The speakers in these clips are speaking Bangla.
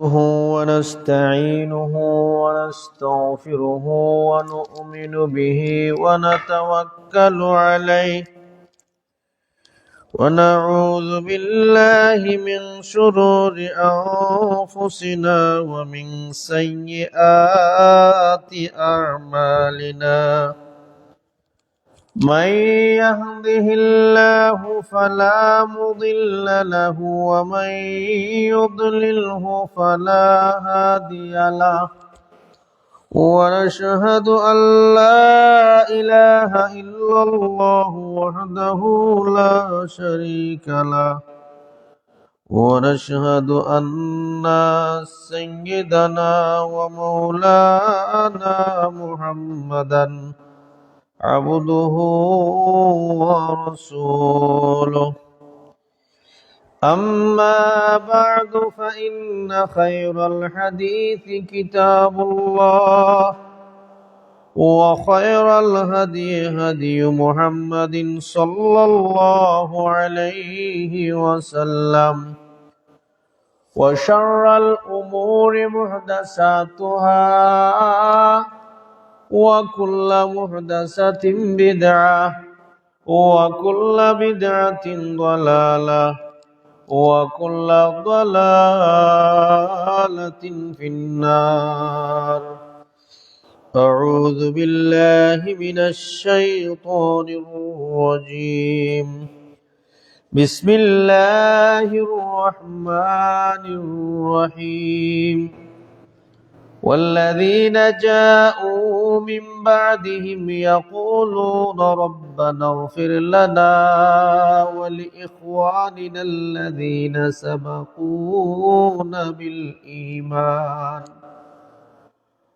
ونستعينه ونستغفره ونؤمن به ونتوكل عليه ونعوذ بالله من شرور أنفسنا ومن سيئات أعمالنا من يهده الله فلا مضل له ومن يضلله فلا هادي له ونشهد أن لا إله إلا الله وحده لا شريك له ونشهد أن سيدنا ومولانا محمدا عبده ورسوله أما بعد فإن خير الحديث كتاب الله وخير الهدي هدي محمد صلى الله عليه وسلم وشر الأمور محدثاتها وكل محدثة بدعة وكل بدعة ضلالة وكل ضلالة في النار أعوذ بالله من الشيطان الرجيم بسم الله الرحمن الرحيم والذين جاءوا من بعدهم يقولون ربنا اغفر لنا ولإخواننا الذين سبقونا بالإيمان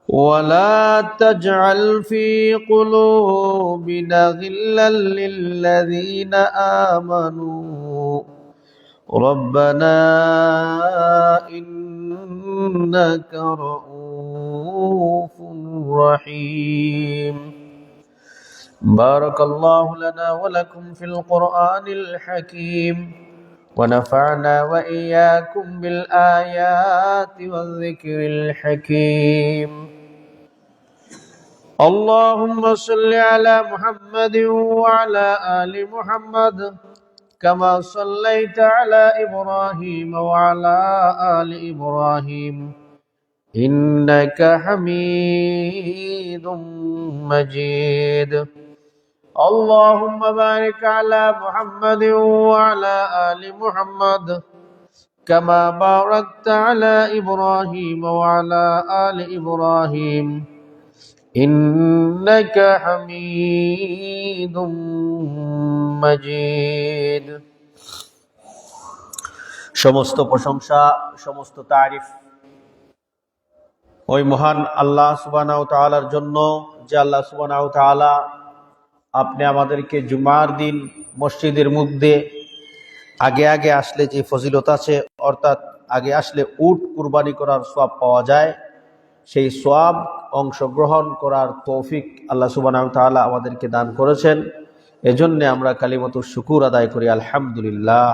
ولا تجعل في قلوبنا غلا للذين آمنوا ربنا إنك رؤوف رحيم بارك الله لنا ولكم في القرآن الحكيم ونفعنا وإياكم بالآيات والذكر الحكيم اللهم صل على محمد وعلى آل محمد كما صليت على إبراهيم وعلى آل إبراهيم إنك حميد مجيد اللهم بارك على محمد وعلى آل محمد كما باركت على إبراهيم وعلى آل إبراهيم إنك حميد مجيد সমস্ত প্রশংসা সমস্ত তারিফ ওই মহান আল্লাহ সুবহানাহু ওয়া তাআলার জন্য যে আল্লাহ সুবহানাহু ওয়া তাআলা আপনি আমাদেরকে জুমার দিন মসজিদের মধ্যে আগে আগে আসলে যে ফজিলত আছে অর্থাৎ আগে আসলে উট কুরবানি করার সওয়াব পাওয়া যায় সেই সওয়াব অংশগ্রহণ করার তৌফিক আল্লাহ সুবহানাহু ওয়া তাআলা আমাদেরকে দান করেছেন এজন্য আমরা কালিমাতুশ শুকুর আদায় করি আলহামদুলিল্লাহ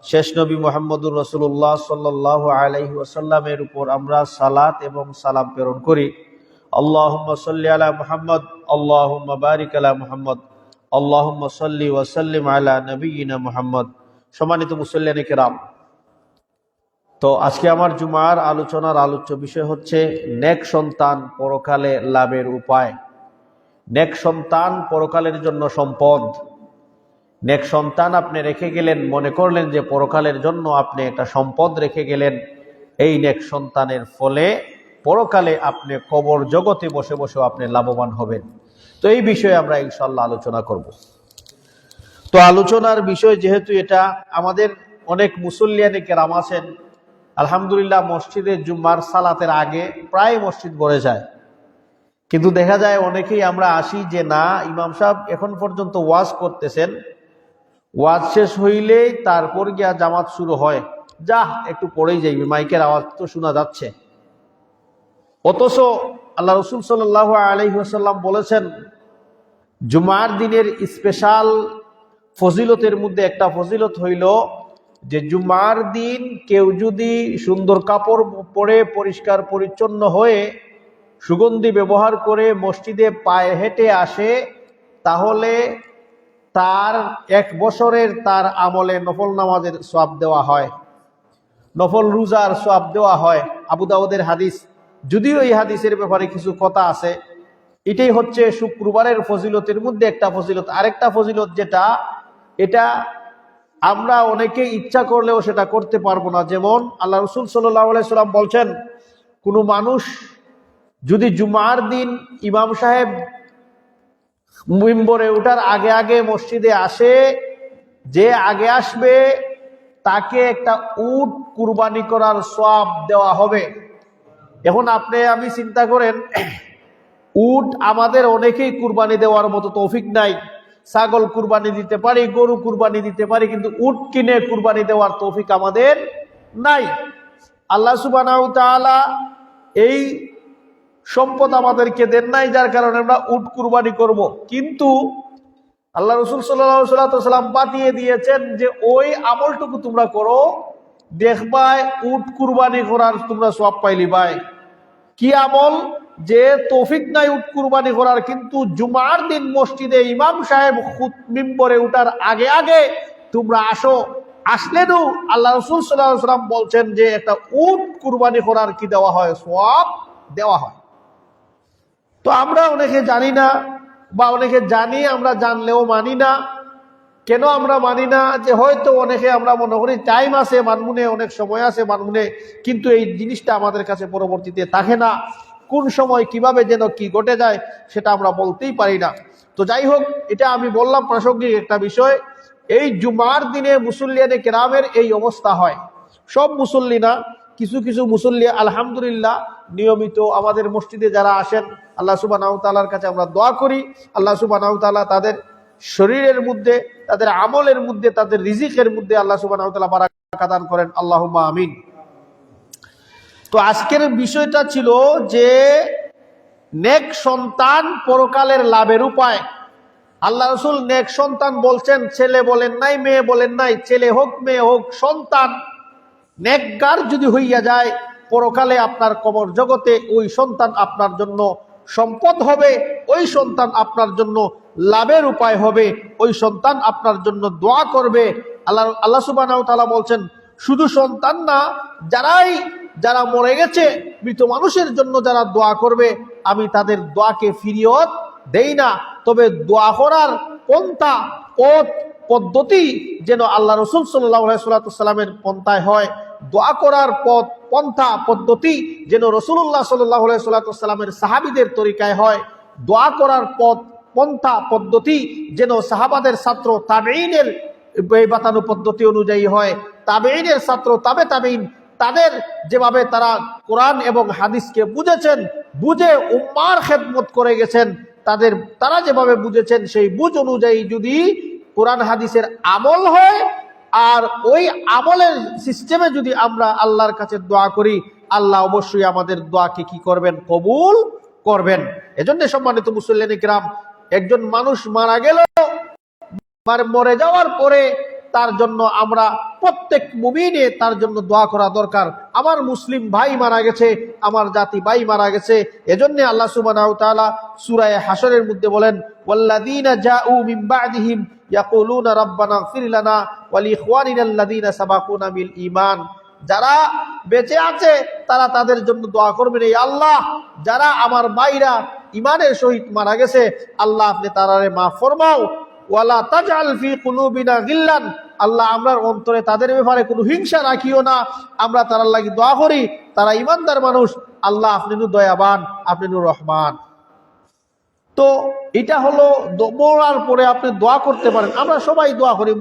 শেষ নবী মুহাম্মদুর রাসূলুল্লাহ সাল্লাল্লাহু আলাইহি ওয়াসাল্লামের উপর আমরা সালাত এবং সালাম প্রেরণ করি আল্লাহুম্মা সাল্লি আলা মুহাম্মদ আল্লাহুম্মা বারিক আলা মুহাম্মদ আল্লাহুম্মা সাল্লি ওয়া সাল্লিম আলা নবিয়িনা মুহাম্মদ সম্মানিত মুসল্লিয়ানে কেরাম তো আজকে আমার জুমার আলোচনার আলোচ্য বিষয় হচ্ছে নেক সন্তান পরকালে লাভের উপায় নেক সন্তান পরকালের জন্য সম্পদ নেক সন্তান আপনি রেখে গেলেন মনে করলেন যে পরকালের জন্য আপনি একটা সম্পদ রেখে গেলেন এই নেক সন্তানের ফলে পরকালে আপনি কবর জগতে বসে বসে আপনি লাভবান হবেন তো এই বিষয়ে আমরা ইনশাআল্লাহ আলোচনা করব তো আলোচনার বিষয় যেহেতু এটা আমাদের অনেক মুসল্লিয়ানে কেরাম আছেন আলহামদুলিল্লাহ মসজিদে জুম্মার সালাতের আগে প্রায় মসজিদ ভরে যায় কিন্তু দেখা যায় অনেকেই আমরা আসি যে না ইমাম সাহেব এখন পর্যন্ত ওয়াজ করতেছেন ওয়াজ শেষ হইলেই তারপর গিয়া জামাত শুরু হয় যা একটু পরেই যাইবে মাইকের আওয়াজ তো শোনা যাচ্ছে অথচ আল্লাহ রাসূল সাল্লাল্লাহু আলাইহি ওয়াসাল্লাম বলেছেন জুমার দিনের স্পেশাল ফজিলতের মধ্যে একটা ফজিলত হইল যে জুমার দিন কেউ যদি সুন্দর কাপড় পরে পরিষ্কার পরিচ্ছন্ন হয়ে সুগন্ধি ব্যবহার করে মসজিদে পায়ে হেঁটে আসে, তাহলে তার 1 বছরের তার আমলে নফল নামাজের সওয়াব দেওয়া হয়, নফল রোজার সওয়াব দেওয়া হয়। আবু দাউদের হাদিস, যদিও এই হাদিসের ব্যাপারে কিছু কথা আছে। এটাই হচ্ছে শুক্রবারের ফজিলতের মধ্যে একটা ফজিলত। আরেকটা ফজিলত যেটা, এটা আমরা অনেকে ইচ্ছা করলেও সেটা করতে পারবো না। যেমন আল্লাহ রাসূল সাল্লাল্লাহু আলাইহি সাল্লাম বলছেন, কোনো মানুষ যদি জুমার দিন ইমাম সাহেব মিম্বরে ওঠার আগে আগে মসজিদে আসে, যে আগে আসবে তাকে একটা উট কুরবানি করার সওয়াব দেওয়া হবে। এখন আপনি আমি চিন্তা করেন, উট আমাদের অনেকেই কুরবানি দেওয়ার মতো তৌফিক নাই। ছাগল কুরবানি দিতে পারি, গরু কুরবানি দিতে পারি, কিন্তু উট কিনে কুরবানি দেওয়ার তৌফিক আমাদের নাই। আল্লাহ সুবহানাহু ওয়া তাআলা এই সম্পদ আমাদেরকে দেন নাই, যার কারণে আমরা উট কুরবানি করব। কিন্তু আল্লাহ রাসূল সাল্লাল্লাহু আলাইহি সাল্লাম বাতিয়ে দিয়েছেন যে ওই আমলটুকু তোমরা করো, দেখবাই উট কুরবানি করার তোমরা সওয়াব পাইলি ভাই। কি আমল? যে তৌফিক নাই উট কুরবানি করার, কিন্তু জুমার দিন মসজিদে ইমাম সাহেব মিম্বরে উঠার আগে আগে তোমরা আসো। আসলেনও আল্লাহ রাসূল সাল্লাল্লাহু আলাইহি সাল্লাম বলছেন যে একটা উট কুরবানি করার কি দেওয়া হয়, সওয়াব দেওয়া হয়। তো আমরা অনেকে জানি না, বা অনেকে জানি, আমরা জানলেও মানি না। কেন আমরা মানি না? যে হয়তো অনেকে আমরা মনে করি টাইম আছে মানমুনে, অনেক সময় আছে মানমুনে, কিন্তু এই জিনিসটা আমাদের কাছে পরবর্তীতে থাকে না। কোন সময় কিভাবে যেন কি ঘটে যায় সেটা আমরা বলতেই পারি না। তো যাই হোক, এটা আমি বললাম প্রাসঙ্গিক একটা বিষয়। এই জুমার দিনে মুসল্লিয়ানে কেরামের এই অবস্থা হয়। সব মুসল্লি না, কিছু কিছু মুসল্লি আলহামদুলিল্লাহ নিয়মিত আমাদের মসজিদে যারা আসেন, আল্লাহ সুবহানাহু ওয়া তাআলার কাছে আমরা দোয়া করি আল্লাহ সুবহানাহু ওয়া তাআলা তাদের শরীরের মধ্যে, তাদের আমলের মধ্যে, তাদের রিজিকের মধ্যে আল্লাহ সুবহানাহু ওয়া তাআলা বারাকা দান করেন, আল্লাহুম্মা আমিন। তো আজকের বিষয়টা ছিল যে নেক সন্তান পরকালের লাভের উপায়। আল্লাহ রাসূল নেক সন্তান বলছেন, ছেলে বলেন নাই, মেয়ে বলেন নাই, ছেলে হোক মেয়ে হোক, সন্তান নেককার যদি হইয়া যায়, পরকালে আপনার কবর জগতে ওই সন্তান আপনার জন্য সম্পদ হবে, ওই সন্তান আপনার জন্য লাভের উপায় হবে, ওই সন্তান আপনার জন্য দোয়া করবে। আল্লাহ সুবহানাহু ওয়া তাআলা বলছেন, শুধু সন্তান না, যারা মরে গেছে, মৃত মানুষের জন্য যারা দোয়া করবে, আমি তাদের দোয়াকে ফিরিয়ত দেই না। তবে দোয়া করার পন্থা, পদ্ধতি যেন আল্লাহ রাসূল সাল্লাল্লাহু আলাইহি ওয়াসাল্লামের পন্থায় হয়। দোয়া করার পন্থা পদ্ধতি যেন রাসূলুল্লাহ সাল্লাল্লাহু আলাইহি ওয়াসাল্লামের সাহাবীদের তরিকায় হয়। দোয়া করার পন্থা পদ্ধতি যেন সাহাবাদের ছাত্র তাবেঈনের বাতানো পদ্ধতি অনুযায়ী হয়। তাবেঈনের ছাত্র তাবে তাবেঈন, তাদের যেভাবে তারা কোরআন এবং হাদিসকে বুঝেছেন, বুঝে উম্মার খেদমত করে গেছেন, তারা যেভাবে বুঝেছেন সেই বুঝ অনুযায়ী যদি কোরআন হাদিসের আমল হয়, আর ওই আমলের সিস্টেমে যদি আমরা আল্লাহর কাছে দোয়া করি, আল্লাহ অবশ্যই আমাদের দোয়াকে কি করবেন? কবুল করবেন। এজন্য সম্মানিত মুসল্লিয়ানে কিরাম, একজন মানুষ মারা গেল, মরে যাওয়ার পরে তার জন্য আমরা প্রত্যেক মুমিনে তার জন্য দোয়া করা দরকার। আমার মুসলিম ভাই মারা গেছে, আমার জাতি ভাই মারা গেছে, এজন্য আল্লাহ সুবহানাহু ওয়া তাআলা সূরা হাশরের মধ্যে বলেন, ওয়াল্লাযীনা জাউ মিন বা'দিহিম ইয়াকুলুনা রাব্বানা ইগফির লানা ওয়া লিইখওয়ানিনাল্লাযীনা সাবাকুনা বিল ঈমান। যারা বেঁচে আছে তারা তাদের জন্য দোয়া করবেন, এই আল্লাহ, যারা আমার ভাইরা ঈমানের সহিত মারা গেছে, আল্লাহ আপনি তারারে মাফ ফরমাও। ওয়ালা তাজআল ফি কুলুবিনা গিল্লান, আল্লাহ আমরার অন্তরে তাদের ব্যাপারে কোনো হিংসা রাখিও না। আমরা তারার লাগি দোয়া করি, তারা ইমানদার মানুষ, আল্লাহ আপনি নু দয়াবান, আপনি নু রহমান। তো এটা হলো মরার পরে আপনি দোয়া করতে পারেন। আমরা সবাই দোয়া করি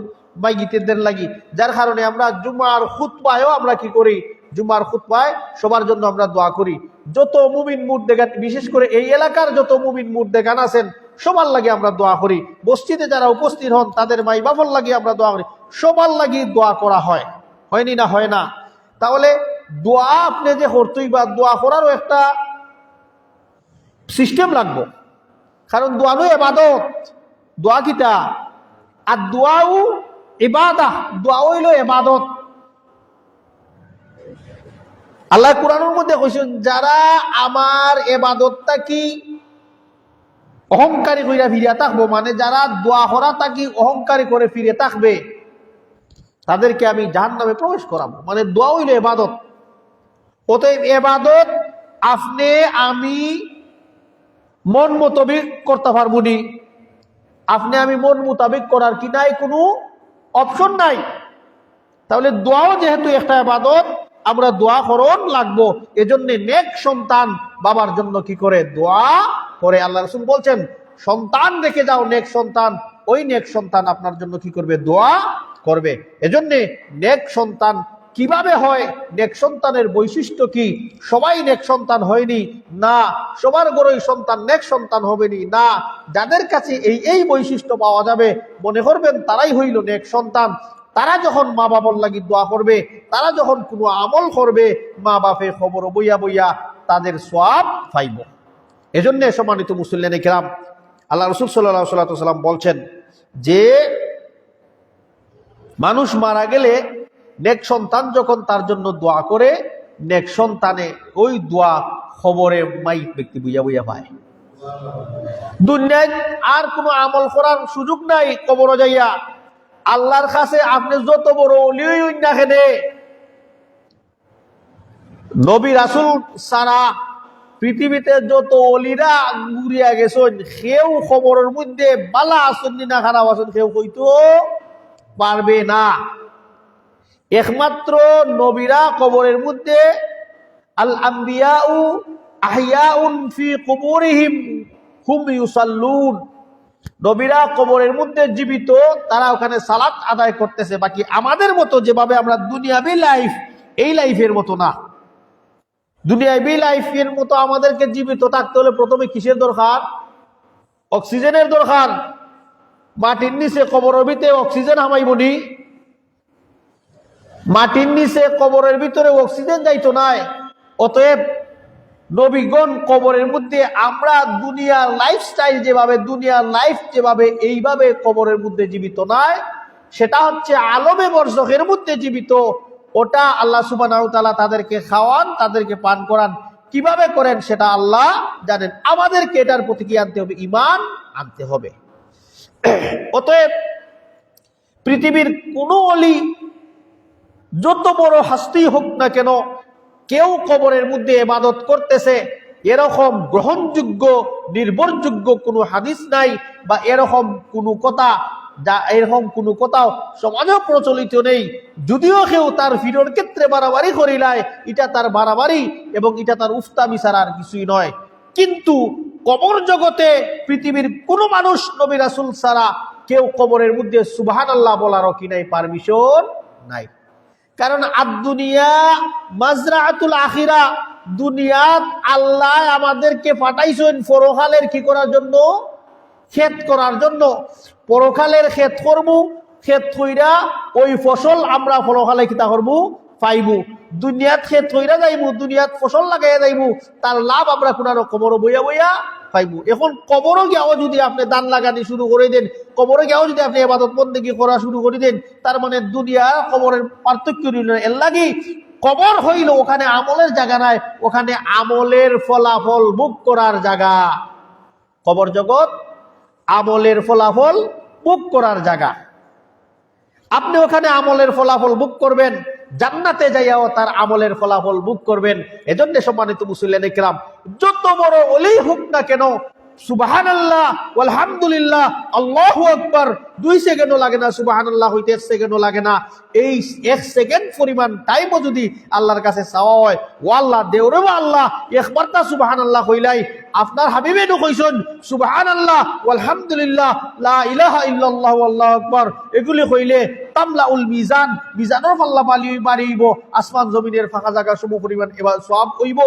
মাইগিতেদের লাগি, যার কারণে আমরা জুমার খুতবায়ও আমরা কি করি? জুমার খুতবায় সবার জন্য আমরা দোয়া করি। যত মুমিন মুর্দেগান, বিশেষ করে এই এলাকার যত মুমিন মুর্দেগান আছেন, সবার লাগি আমরা দোয়া করি। মসজিদে যারা উপস্থিত হন তাদের মাই বাবার লাগি আমরা দোয়া করি। সবার লাগি দোয়া করা হয়, হয়নি না? হয় না? তাহলে দোয়া আপনি যে করতেই, বা দোয়া করারও একটা সিস্টেম লাগবে, কারণ দোয়ানো ইবাদত। দোয়া কিটা? আর দোয়াও ইবাদত, দোয়া হইল ইবাদত। আল্লাহ কোরআনের মধ্যে কইছেন যারা আমার ইবাদতটা কি অহংকারী কইরা ফিরে থাকবো, মানে যারা দোয়া করা তাকি অহংকারী করে ফিরে থাকবে তাদেরকে আমি জাহান্নামে প্রবেশ করাবো। মানে দোয়া হইল ইবাদত। অতএব ইবাদত আপনি আমি মন মোতাবেক করতে পারবো নি, আপনি আমি মন মোতাবেক করার কি নাই, কোনো অপশন নাই। তাহলে দোয়াও যেহেতু একটা ইবাদত, আমরা দোয়া করন লাগবো। এজন্য নেক সন্তান বাবার জন্য কি করে দোয়া করে। আল্লাহ রাসূল বলছেন সন্তান রেখে যাও নেক সন্তান, ওই নেক সন্তান আপনার জন্য কি করবে, দোয়া করবে। এজন্য নেক সন্তান কিভাবে হয়, নেক সন্তানের বৈশিষ্ট্য কি? সবাই নেক সন্তান হয়নি না, সবার গড়ই সন্তান নেক সন্তান হবেনি না। যাদের কাছে এই বৈশিষ্ট্য পাওয়া যাবে মনে করবেন তারাই হইল নেক সন্তান। তারা যখন মা বাবার লাগি দোয়া করবে, তারা যখন কোনো আমল করবে, মা বাপের খবর বইয়া বইয়া তাদের সওয়াব পাইব। এজন্য সম্মানিত মুসল্লিয়ানে কেরাম, আল্লাহ রাসূল সাল্লাল্লাহু আলাইহি ওয়াসাল্লাম বলছেন যে মানুষ মারা গেলে নেক সন্তান যখন তার জন্য দোয়া করে, নেক সন্তানে ওই দোয়া খবরে মাইক ব্যক্তি বুঝা বুঝা পায়। দুনিয়ায় আর কোনো আমল করার সুযোগ নাই। কবর যাইয়া আল্লাহর কাছে আপনি যত বড় ওলি হইন না কেন, নবী রাসূল সারা পৃথিবীতে যত ওলিরা ঘুরিয়া গেছেন, কেউ খবরের মধ্যে বালা আসন না খারাপ আসন কেউ কইতো পারবে না। একমাত্র নবীরা কবরের মধ্যে আল আম্বিয়াউ আহইয়াউন ফি কুবুরিহিম হুম ইউসাল্লুন, নবীরা কবরের মধ্যে জীবিত, তারা ওখানে সালাত আদায় করতেছে। বাকি আমাদের মতো যেভাবে আমরা দুনিয়াবি লাইফ, এই লাইফের মতো না। দুনিয়াবি লাইফের মতো আমাদেরকে জীবিত থাকতে হলে প্রথমে কিসের দরকার? অক্সিজেনের দরকার। মাটির নিচে কবরের ভিতরে অক্সিজেন হামাইবনি, মাটির নিচে কবরের ভিতরে অক্সিজেন যাইতো নাই। অতএব নবীগণ কবরের মধ্যে, আমরা দুনিয়ার লাইফস্টাইল যেভাবে, দুনিয়ার লাইফ যেভাবে, এইভাবে কবরের মধ্যে জীবিত নয়। সেটা হচ্ছে আলমে বরজখের মধ্যে জীবিত। ওটা আল্লাহ সুবহানাহু ওয়া তাআলা তাদেরকে খাওয়ান, তাদেরকে পান করান। কিভাবে করেন সেটা আল্লাহ জানেন। আমাদেরকে এটার প্রতি কি আনতে হবে? ঈমান আনতে হবে। অতএব পৃথিবীর কোনো ওলি যত বড় হাস্তি হোক না কেন, কেউ কবরের মধ্যে ইবাদত করতেছে এরকম গ্রহণযোগ্য নির্ভরযোগ্য কোনো হাদিস নাই, বা এরকম কোনো কথা, এরকম কোনো কথাও সমাজে প্রচলিত নেই। যদিও কেউ তার ফিরোর ক্ষেত্রে বাড়াবাড়ি করিলায়, এটা তার বাড়াবাড়ি এবং এটা তার উফতামি ছাড়া আর কিছুই নয়। কিন্তু কবর জগতে পৃথিবীর কোনো মানুষ নবী রাসূল ছাড়া কেউ কবরের মধ্যে সুবহানাল্লাহ বলারও কি নাই, পারমিশন নাই। কারণ আদ-দুনিয়া মাজরাআতুল আখিরা, দুনিয়াত আল্লাহ আমাদেরকে পাঠাইছেন পরকালের কি করার জন্য? ক্ষেত করার জন্য। পরকালের ক্ষেত করব, ক্ষেত কইরা ওই ফসল আমরা পরকালে কিতা করব? পাইবো। দুনিয়াত ক্ষেত কইরা যাইবো, দুনিয়াত ফসল লাগাইয়া যাইবো, তার লাভ আমরা কোন কবর বইয়া বইয়া পাইবো। এখন কবরও গিয়াও যদি আপনি দান লাগানি শুরু করে দেন, কবরে গিয়াও যদি আপনি ইবাদত বন্দেগী করা শুরু করে দেন, তার মানে দুনিয়া কবরের পার্থক্য রইল। এর লাগি কবর হইল ওখানে আমলের জায়গা নাই, ওখানে আমলের ফলাফল ভোগ করার জায়গা। কবর জগৎ আমলের ফলাফল ভোগ করার জায়গা। আপনি ওখানে আমলের ফলাফল ভোগ করবেন, জান্নাতে যাইয়াও তার আমলের ফলাফল ভোগ করবেন। এজন্য সম্মানিত মুসলিয়ানে কেরাম, যত বড় ওলি হোক না কেন, সুবহানাল্লাহ আলহামদুলিল্লাহ আল্লাহু আকবার 2 সেকেন্ডও লাগে না, সুবহানাল্লাহ হইতে 1 সেকেন্ডও লাগে না। এই 1 সেকেন্ড পরিমাণ টাইমও যদি আল্লাহর কাছে চাওয়া হয়, ও আল্লাহ দেওরে আল্লাহ একবারটা সুবহানাল্লাহ কইলাই আপনার হাবিবে নো কইছেন সুবহানাল্লাহ আলহামদুলিল্লাহ লা ইলাহা ইল্লাল্লাহু আল্লাহু আকবার, এগুলি কইলে তামলাউল মিজান, মিজানের পাল্লা বাড়িব, আসমান জমিনের ফাঁকা জায়গা সম পরিমাণ এবার সওয়াব হইব।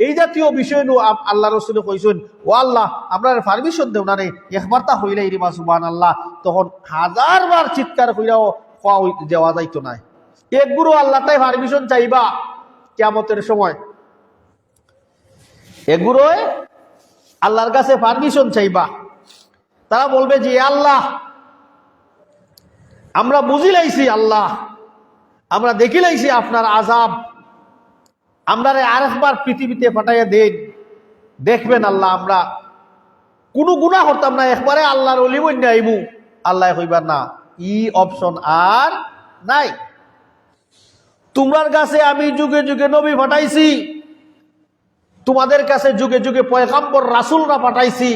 এই জাতীয় বিষয় নো আল্লাহ রাসূল কইছেন, ও আল্লাহ আমরা পারমিশন দেও না রে, একবার তা হইলাই রিবা সুবহানাল্লাহ, তখন 1000 বার চিৎকার কইরাও দেওয়া যাইতো না। একগুরু আল্লাহ তাই পারমিশন চাইবা কিয়ামতের সময়, এগুলো আল্লাহর কাছে পারমিশন চাইবা। তারা বলবে যে আল্লাহ আমরা বুঝি লাইছি, আল্লাহ আমরা দেখি লাইছি আপনার আযাব, আমরা আরেকবার পৃথিবীতে পাঠাইয়া দেন, দেখবেন আল্লাহ আমরা কোনো গুনাহ করতাম না, একবারে আল্লাহর ওলি বন্য আইবু। আল্লাহ কইবার না, ই অপশন আর নাই। তোমার কাছে আমি যুগে যুগে নবী পাঠাইছি, তোমাদের কাছে যুগে যুগে পয়গম্বর রাসূলরা পাঠাইছি,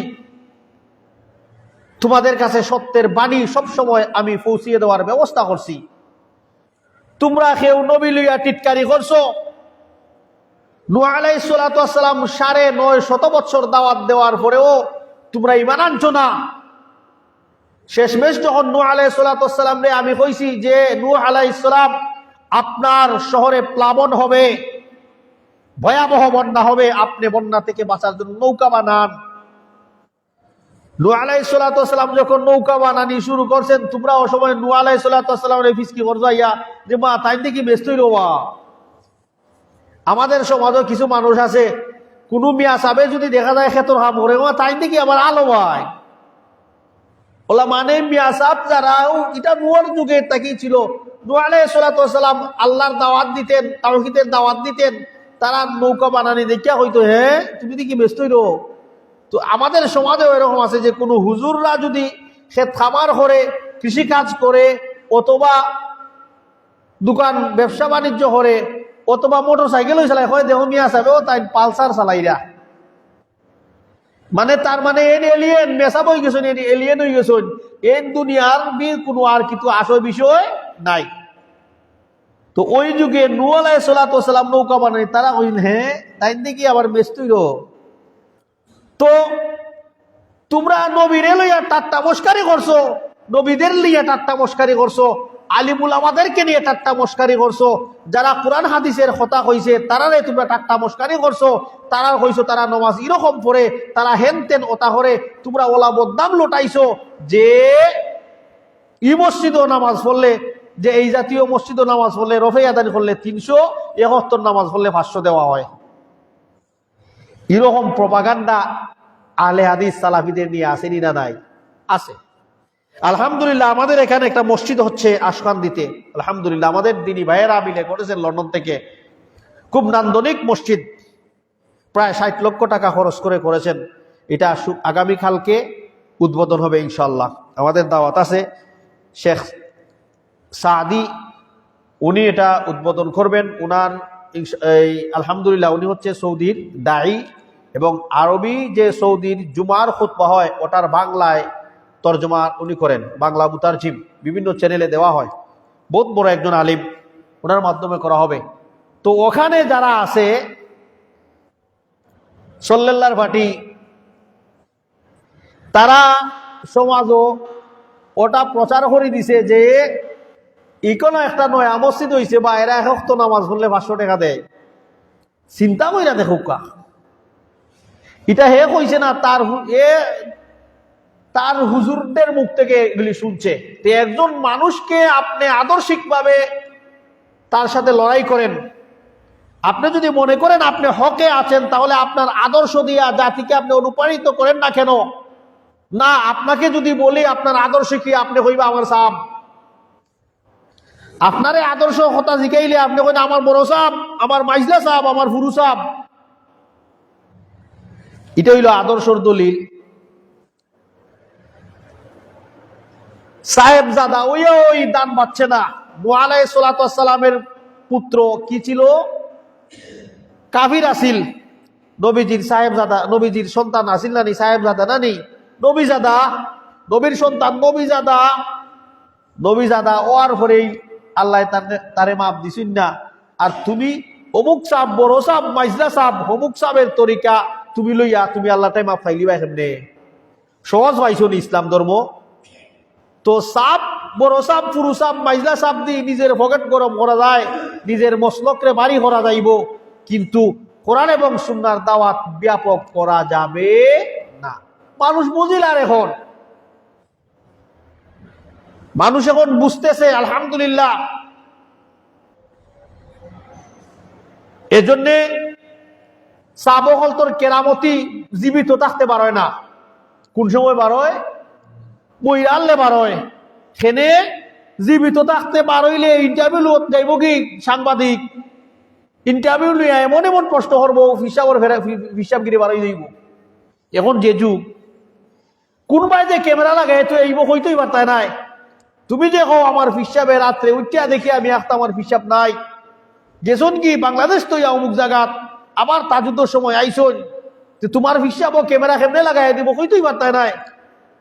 তোমাদের কাছে সত্যের বাণী সবসময় আমি পৌঁছিয়ে দেওয়ার ব্যবস্থা করছি। তোমরা কেউ নবী লইয়া টিটকারি করছো। নূহ আলাইহিস সালাতু ওয়াস সালাম ৯৫০ বছর দাওয়াত দেওয়ার পরেও তোমরা ঈমান আনছো না। শেষমেশ যখন নূহ আলাইহিস সালাতু ওয়াস সালাম রে আমি কইছি যে নূহ আলাইহিস সালাম আপনার শহরে প্লাবন হবে, ভয়াবহ বন্যা হবে, আপনি বন্যা থেকে বাঁচার জন্য নৌকা বানান। নূহ আলাইহিস সালাতু ওয়াস সালাম যখন নৌকা বানানি শুরু করছেন, তোমরা ওই সময় নূহ আলাইহিস সালাতু ওয়াস সালামের ফিসকি করছো ইয়া যে মা তাই দেখি ব্যস্তই রোয়া। আমাদের সমাজও কিছু মানুষ আছে, কোনো মিয়া সাবে যদি দেখা যায় ক্ষেতর হাম করে তাই দেখি আবার আলো ভাই ওলা মানে মিয়া সাহেব যারা এটা নূহর যুগে তাকি ছিল। নূহ আলাইহিস সালাতু ওয়াস সালাম আল্লাহর দাওয়াত দিতেন, তাওহীদের দাওয়াত দিতেন, তারা নৌকা বানানি দেখিয়া হইতো হ্যাঁ তুমি দেখি ব্যস্তই রো। তো আমাদের সমাজেও এরকম আছে যে কোনো হুজুররা যদি সে খামার করে, কৃষিকাজ করে, অথবা দোকান ব্যবসা বাণিজ্য করে, অথবা মোটর সাইকেলও চালায়, হয় দেহ মিয়া সাহেব তাই পালসার চালাইরা, মানে তার মানে এলিয়েন মেসাব হয়ে গেছেন, এলিয়েন হয়ে গেছেন। এই দুনিয়ার কোনো আর কিছু আসল বিষয় নাই। তো ওই যুগে নূহ আলাইহিস সালাতু ওয়াস সালাম নৌকা বানাই, তারা কইন হ্যাঁ তাই দেখি আবার ব্যস্তই রো। তো তোমরা নবীরে লইয়া ঠাট্টা মস্কারি করছো, নবীদের লইয়া ঠাট্টা মস্কারি করছো, আলিমুল আমাদেরকে নিয়ে ঠাট্টা মস্কারি করছো, যারা কোরআন হাদিসের কথা কইছে তারারে তোমরা ঠাট্টা মস্কারি করছো, তারা কইছো তারা নামাজ এরকম পড়ে, তারা হেন তেন ওটা করে, তোমরা ওলা বদনাম লোটাইছো যে ই মসজিদও নামাজ পড়লে, যে এই জাতীয় মসজিদও নামাজ পড়লে, রফে আদান করলে ৩৭১ নামাজ পড়লে ৫০০ দেওয়া হয়। এরকম প্রপাগান্ডা আহলে হাদিস সালাফিদের নিয়ে আসেনি না নাই? আছে। আলহামদুলিল্লাহ আমাদের এখানে একটা মসজিদ হচ্ছে আশকান্দিতে, আলহামদুলিল্লাহ আমাদের দিনী ভাইয়েরা মিলে করেছেন লন্ডন থেকে, খুব নান্দনিক মসজিদ, প্রায় ৬০ লক্ষ টাকা খরচ করে করেছেন। এটা আগামীকালকে উদ্বোধন হবে ইনশাআল্লাহ। আমাদের দাওয়াত আছে, শেখ সাদি উনি এটা উদ্বোধন করবেন। উনার আলহামদুলিল্লাহ উনি হচ্ছে সৌদির দায়ী, এবং আরবি যে সৌদির জুমার খুতবা হয় ওটার বাংলায় তর্জমা উনি করেন, বাংলা মুতারজিম বিভিন্ন চ্যানেলে দেওয়া হয়। বহুত বড় একজন আলিম, ওনার মাধ্যমে করা হবে। তো ওখানে যারা আছে সল্লাল্লাহর ভাটি, তারা সমাজও ওটা প্রচার করে দিছে যে ইকোনো একটা নয় মসজিদ হয়েছে বা এরা এক ওয়াক্ত নামাজ পড়লে ৫০০ টাকা দেয়। চিন্তা কইরা দেখুক, এটা হে কইছে না, তার হুজুরদের মুখ থেকে এগুলি শুনছে। তো একজন মানুষকে আপনি আদর্শিকভাবে তার সাথে লড়াই করেন, আপনি যদি মনে করেন আপনি হকে আছেন, তাহলে আপনার আদর্শ দিয়া জাতিকে আপনি অনুপ্রাণিত করেন না কেন? না, আপনাকে যদি বলি আপনার আদর্শ কি, আপনি কইবা আমার সাহাব। আপনারে আদর্শ কথা জিগাইলে আপনি কইন আমার বড় সাহাব, আমার মাইজলা সাহাব, আমার ফুরু সাহাব। এটা হইল আদর্শর দলিল। সাহেবজাদা ওই দান পাচ্ছে না। নূহ আলাইহিস সালাতু ওয়াস সালামের পুত্র কি ছিল? কাফির আসিল। নবীজির সাহেবজাদা, নবীজির সন্তান আসিল নানি সাহেবজাদা নানি নবীজাদা, নবীর সন্তান নবীজাদা, নবীজাদা ওয়ার পরেই আল্লাহ তারে মাপ দিছেন না। আর তুমি অমুক সাহেব, বড় সাহেব, মাইজলা সাহেব, অমুক সাহেবের তরিকা তুমি লইয়া তুমি আল্লাহটাই মাপ ফাইলিবা। এখানে সহজ পাইছো ইসলাম ধর্ম। তো সাপ, বড় সাপ, পুরু সাপ, মাইজলা সাপ দিয়ে নিজের পকেট গরম করা যায়, নিজের মসলকরে বাড়ি করা যাইব, কিন্তু কোরআন এবং সুন্নাহর দাওয়াত ব্যাপক করা যাবে না। মানুষ বুঝিল, আর এখন মানুষ এখন বুঝতেছে আলহামদুলিল্লাহ। এজন্যে সাবকল তোর কেরামতি জীবিত থাকতে পারয় না। কোন সময় বারোয়? বইরালে বারোয়। সেনে জীবিত থাকতে পারইলে ইন্টারভিউ যাইব কি সাংবাদিক, ইন্টারভিউ নিয়ে এমন এমন প্রশ্ন করবো হিসাবগিরি বাড়াই যাইব। এখন যে যুগ, কোনবাই যে ক্যামেরা লাগাই তো এইব হইতেই পারতায় নাই। তুমি যে হো আমার হিসাবে রাত্রে উঠিয়া দেখি আমি একটা আমার হিসাব নাই, গেছন কি বাংলাদেশ তো অমুক জায়গাত আবার তাজুদ্দোর সময় আইসন, তোমার হিসাব ক্যামেরা কেমনে লাগাই দিব হইতেই পারতায় নাই।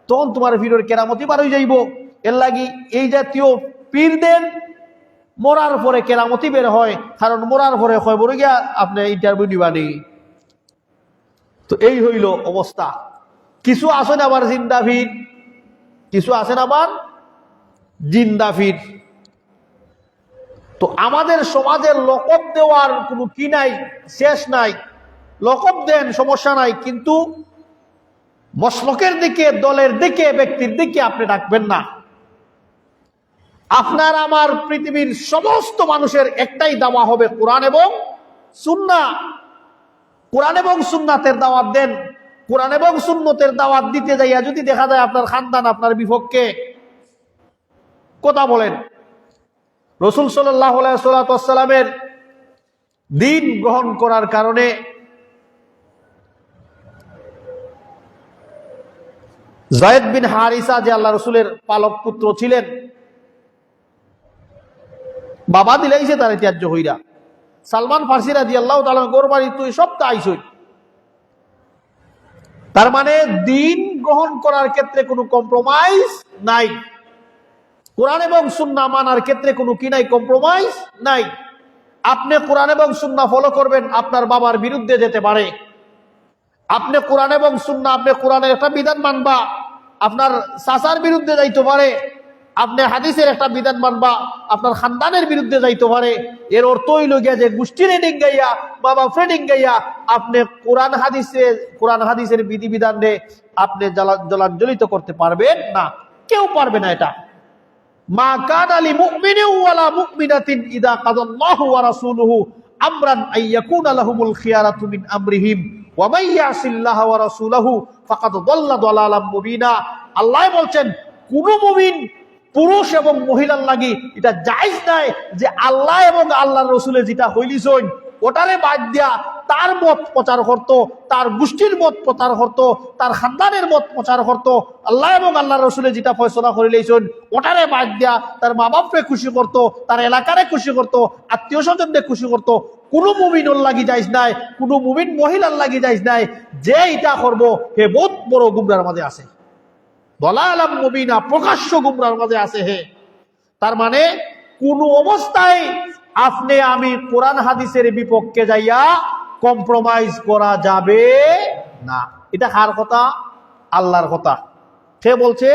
তখন তোমার ভিড়ের কেরামতি বার হয়ে যাইব। এর লাগি এই জাতীয় পীরদের মরার পরে কেরামতি বের হয়, কারণ মরার পরে হয় বলে গিয়া আপনি ইন্টারভিউ নিবানি। তো এই হইল অবস্থা। কিছু আছেন আবার জিন্দাফির, কিছু আছেন আবার জিন্দাফির। তো আমাদের সমাজের লকব দেওয়ার কোনো কি নাই, শেষ নাই। লকব দেন, সমস্যা নাই, কিন্তু মসলকের দিকে, দলের দিকে, ব্যক্তির দিকে আপনি ডাকবেন না। আপনার আমার পৃথিবীর সমস্ত মানুষের একটাই দাওয়া হবে কোরআন এবং সুন্নাহ। কোরআন এবং সুন্নাতের দাওয়াত দেন। কোরআন এবং সুন্নতের দাওয়াত দিতে যাইয়া যদি দেখা যায় আপনার খানদান আপনার বিপক্ষে কথা বলেন, রাসূল সাল্লাল্লাহু আলাইহি ওয়াসাল্লামের দ্বীন গ্রহণ করার কারণে যায়েদ বিন হারিসা, যে আল্লাহ রসুলের পালক পুত্র ছিলেন, বাবা দিলাইছে তার ত্যায্য হইরা। সালমান ফার্সি রাদিয়াল্লাহু তাআলা গোরবাড়ি তুই সব আইসই। তার মানে দ্বীন গ্রহণ করার ক্ষেত্রে কোনো কম্প্রোমাইজ নাই। কোরআন এবং সুন্নাহ মানার ক্ষেত্রে কোনো কি নাই, কম্প্রোমাইজ নাই। আপনি কোরআন এবং সুন্নাহ ফলো করবেন, আপনার বাবার বিরুদ্ধে যেতে পারে। আপনি কোরআন এবং সুন্নাহ, আপনি কোরআনের একটা বিধান মানবা, আপনার চাচার বিরুদ্ধে যাইতে পারে। আপনি হাদিসের একটা বিধান মানবা, আপনার খানদানের বিরুদ্ধে যাইতে পারে। এর অর্থ হইল গিয়া যে গোষ্ঠী রেডিং গাইয়া, বাবা ফ্রেডিং গাইয়া আপনি কোরআন হাদিসের বিধিবিধান রে আপনি জলাঞ্জলিত করতে পারবেন না, কেউ পারবে না। এটা মা কানা লি মুমিনিন ওয়ালা মুমিনাতিন ইযা কাদাল্লাহু ওয়া রাসূলুহু আমরান আইয়াকুনা লাহুমুল খিয়ারাতু মিন আমরিহিম ওয়া মান ইয়াসিল্লাহা ওয়া রাসূলুহু ফাকাদ দাল্লা দালালাম মুবিনা। আল্লাহ বলছেন, কোন মুমিন পুরুষ এবং মহিলার লাগি এটা জায়েজ নাই যে আল্লাহ এবং আল্লাহর রাসূলের যেটা হইলিছইন ওটারে বাদ দিয়া তার মত প্রচার করতো, তার গোষ্ঠীর মত প্রচার করতো, তার খানদানের মত প্রচার করতো। আল্লাহ এবং আল্লাহর রাসূলের যেটা ফয়সালা করিলেছেন ওটারে বাদ দিয়া তার মা বাপকে খুশি করতো, তার এলাকারে খুশি করতো, আত্মীয় স্বজনদের খুশি করতো। কোনো মুমিনুর লাগি যাইজ নাই, কোনো মুমিন মহিলার লাগি যাইজ নাই। যে এটা করবো হে বহুত বড় গুমরার মাঝে আছে, দালালাম মুবিনা, প্রকাশ্য গুমরার মাঝে আছে হে। তার মানে কোন অবস্থায় আপনি আমি কোরআন হাদিসের বিপক্ষে যাইয়া কম্প্রোমাইজ করা যাবে না। এটা কার কথা? আল্লাহর কথা। সে বলছে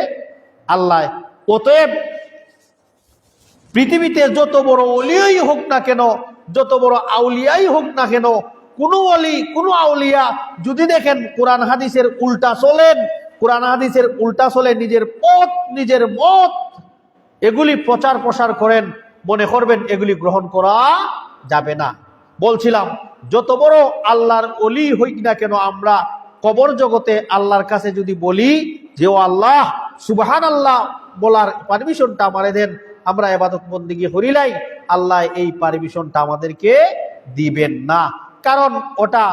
আল্লাহ। অতএব পৃথিবীতে যত বড় ওলিয়াই হোক না কেন, যত বড় আউলিয়াই হোক না কেন, কোনো ওলি কোনো আউলিয়া যদি দেখেন কোরআন হাদিসের উল্টা চলেন, কোরআন হাদিসের উল্টা চলে নিজের পথ নিজের মত এগুলি প্রচার প্রসার করেন, মনে করবেন এগুলি গ্রহণ করা যাবে না। বলছিলাম যত বড় আল্লাহর ওলি হই না কেন, আমরা কবর জগতে আল্লাহর কাছে যদি বলি যে ও আল্লাহ সুবহানাল্লাহ বলার পারমিশনটা আমারে দেন, আমরা ইবাদত বন্দেগী করিলাই, আল্লাহ এই পারমিশনটা আমাদেরকে দিবেন না। কারণ ওটা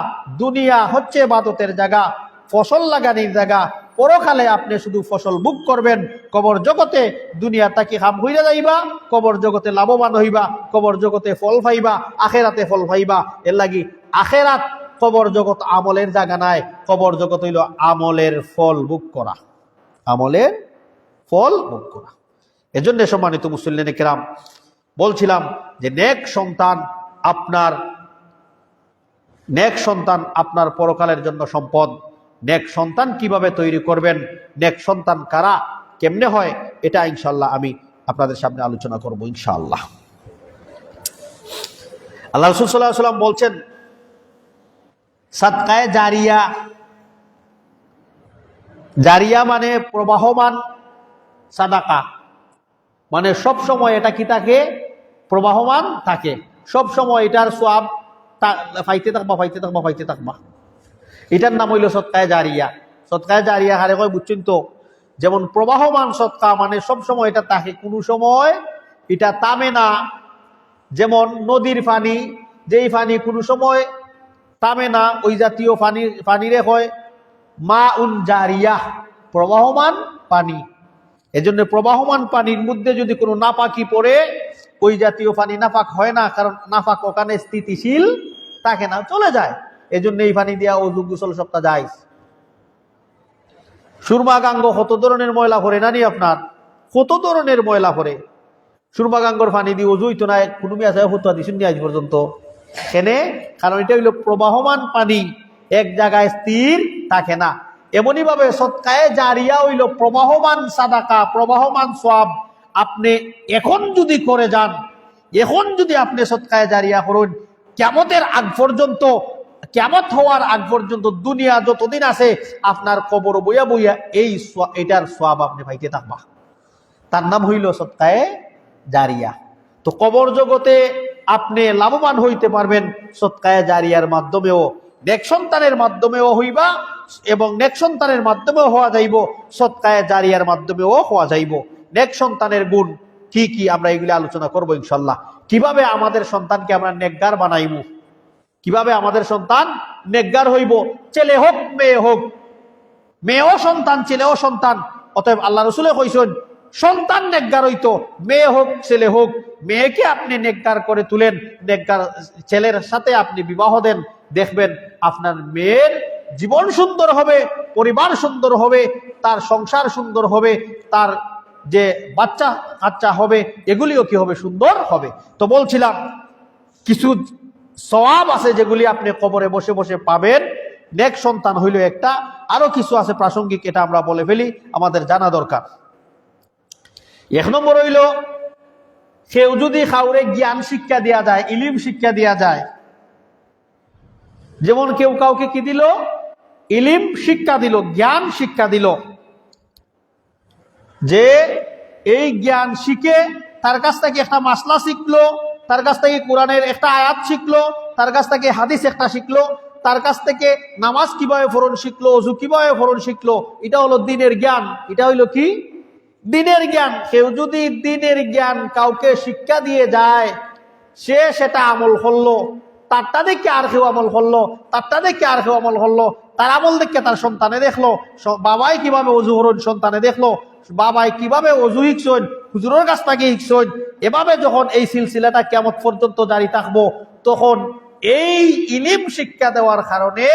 দুনিয়া হচ্ছে ইবাদতের জায়গা, ফসল লাগানির জায়গা। পরকালে আপনি শুধু ফসল ভোগ করবেন, কবর জগতে দুনিয়া তাকে খাম হইয়া যাইবা, কবর জগতে লাভবান হইবা, কবর জগতে ফল পাইবা, আখেরাতে ফল পাইবা। এর লাগি আখেরাত কবর জগৎ আমলের জায়গা নাই, কবর জগৎ হইল আমলের ফল ভোগ করা, আমলের ফল ভোগ করা। এজন্য সম্মানিত মুসল্লিনে কেরাম বলছিলাম যে নেক সন্তান আপনার পরকালের জন্য সম্পদ। নেক সন্তান কিভাবে তৈরি করবেন, নেক সন্তান কারা, কেমনে হয়, এটা ইনশাআল্লাহ আমি আপনাদের সামনে আলোচনা করব ইনশাআল্লাহ। আল্লাহ রাসূল সাল্লাল্লাহু আলাইহি ওয়াসাল্লাম বলছেন সাদকায়ে জারিয়া, জারিয়া মানে প্রবাহমান সাদাকা, মানে সব সময় এটা কি থাকে, প্রবাহমান থাকে, সব সময় এটার সওয়াব ফাইতে থাকবা। এটার নাম হইল সদকায়ে জারিয়া। সদকায়ে জারিয়া হারে কয় বুঝছেন তো, যেমন প্রবাহমান সদকা মানে সব সময় এটা থাকে, কোনো সময় এটা থামে না। যেমন নদীর পানি যেই পানি কোনো সময় থামে না, ওই জাতীয় পানিরে হয় মা উন জারিয়া, প্রবাহমান পানি। এজন্য প্রবাহমান পানির মধ্যে যদি কোনো নাপাকি পড়ে, ওই জাতীয় পানি নাপাক হয় না, কারণ নাপাক ওখানে স্থিতিশীল থাকে না, চলে যায়। এজন্য এই পানি দিয়া ওযু গোসল সবটা যায়। সুরমাগাঙ্গ কত ধরনের ময়লা পড়ে নানি আপনার, কত ধরনের ময়লা পড়ে। সুরমাগাঙ্গর পানি দিয়ে ওযু হইতো না, কোনো মিয়া যায় ফতুয়া দিছেন নি আজ পর্যন্ত? কেনে? কারণ এটা হইল প্রবাহমান পানি, এক জায়গায় স্থির থাকে না। এমনই ভাবে সদকায়ে জারিয়া হইল প্রবাহমান সাদাকা, প্রবাহমান সওয়াব। আপনি এখন যদি করে যান, এখন যদি আপনি সদকায়ে জারিয়া করুন, কিয়ামতের আগ পর্যন্ত, কিয়ামত হওয়ার আগ পর্যন্ত দুনিয়া যতদিন আছে, আপনার কবর বইয়া বইয়া এটার সওয়াব আপনি পাইতে থাকবা। তার নাম হইল সদকায়ে জারিয়া। তো কবর জগতে আপনি লাভবান হইতে পারবেন সদকায়ে জারিয়ার মাধ্যমেও, নেক সন্তানের মাধ্যমেও হইবা, এবং নেক সন্তানের মাধ্যমেও হওয়া যাইব, সদকায়ে জারিয়ার মাধ্যমেও হওয়া যাইব। নেক সন্তানের গুণ কি কি আমরা এগুলি আলোচনা করব ইনশাল্লাহ। কিভাবে আমাদের সন্তানকে আমরা নেকগার বানাইব, কিভাবে আমাদের সন্তান নেকগার হইব, ছেলে হোক মেয়ে হোক, মেয়েও সন্তান ছেলেও সন্তান। অতএব আল্লাহ রসুলে কইছেন সন্তান নেকগার হইতো, মেয়ে হোক ছেলে হোক। মেয়েকে আপনি নেকগার করে তুলেন, নেকগার ছেলের সাথে আপনি বিবাহ দেন, দেখবেন আপনার মেয়ের জীবন সুন্দর হবে, পরিবার সুন্দর হবে, তার সংসার সুন্দর হবে, তার যে বাচ্চা কাচ্চা হবে এগুলিও কি হবে, সুন্দর হবে। তো বলছিলাম কিছু সওয়াব আছে যেগুলি আপনি কবরে বসে বসে পাবেন। নেক সন্তান হইল একটা, আরো কিছু আছে প্রাসঙ্গিক, এটা আমরা বলে ফেলি, আমাদের জানা দরকার। এক নম্বর হইল, কেউ যদি কাউরে জ্ঞান শিক্ষা দেয়া যায়, ইলিম শিক্ষা দেয়া যায়, যেমন কেউ কাউকে কি দিল, ইলিম শিক্ষা দিল, জ্ঞান শিক্ষা দিল, যে এই জ্ঞান শিখে তার কাছ থেকে একটা মাসলা শিখলো, তার কাছ থেকে কোরআনের একটা আয়াত শিখলো, তার কাছ থেকে হাদিস একটা শিখলো, তার কাছ থেকে নামাজ কিভাবে পড়ন শিখলো, ওযু কিভাবে পড়ন শিখলো। এটা হলো দ্বীনের জ্ঞান। এটা হইলো কি? দ্বীনের জ্ঞান। কেউ যদি দ্বীনের জ্ঞান কাউকে শিক্ষা দিয়ে যায়, সে সেটা আমল করলো, তারটা দেখে আর কেউ আমল করলো, তারটা দেখে আর কেউ আমল করলো, তার আমল দেখে তার সন্তানে দেখলো, বাবাই কিভাবে ওযু করন সন্তানে দেখলো, বাবাই কিভাবে ওযু শিখছেন হুজুরের কাছ থেকে শিখছেন। এভাবে যখন এই সিলসিলাটা কিয়ামত পর্যন্ত জারি থাকবো, তখন এই ইলিম শিক্ষা দেওয়ার কারণে,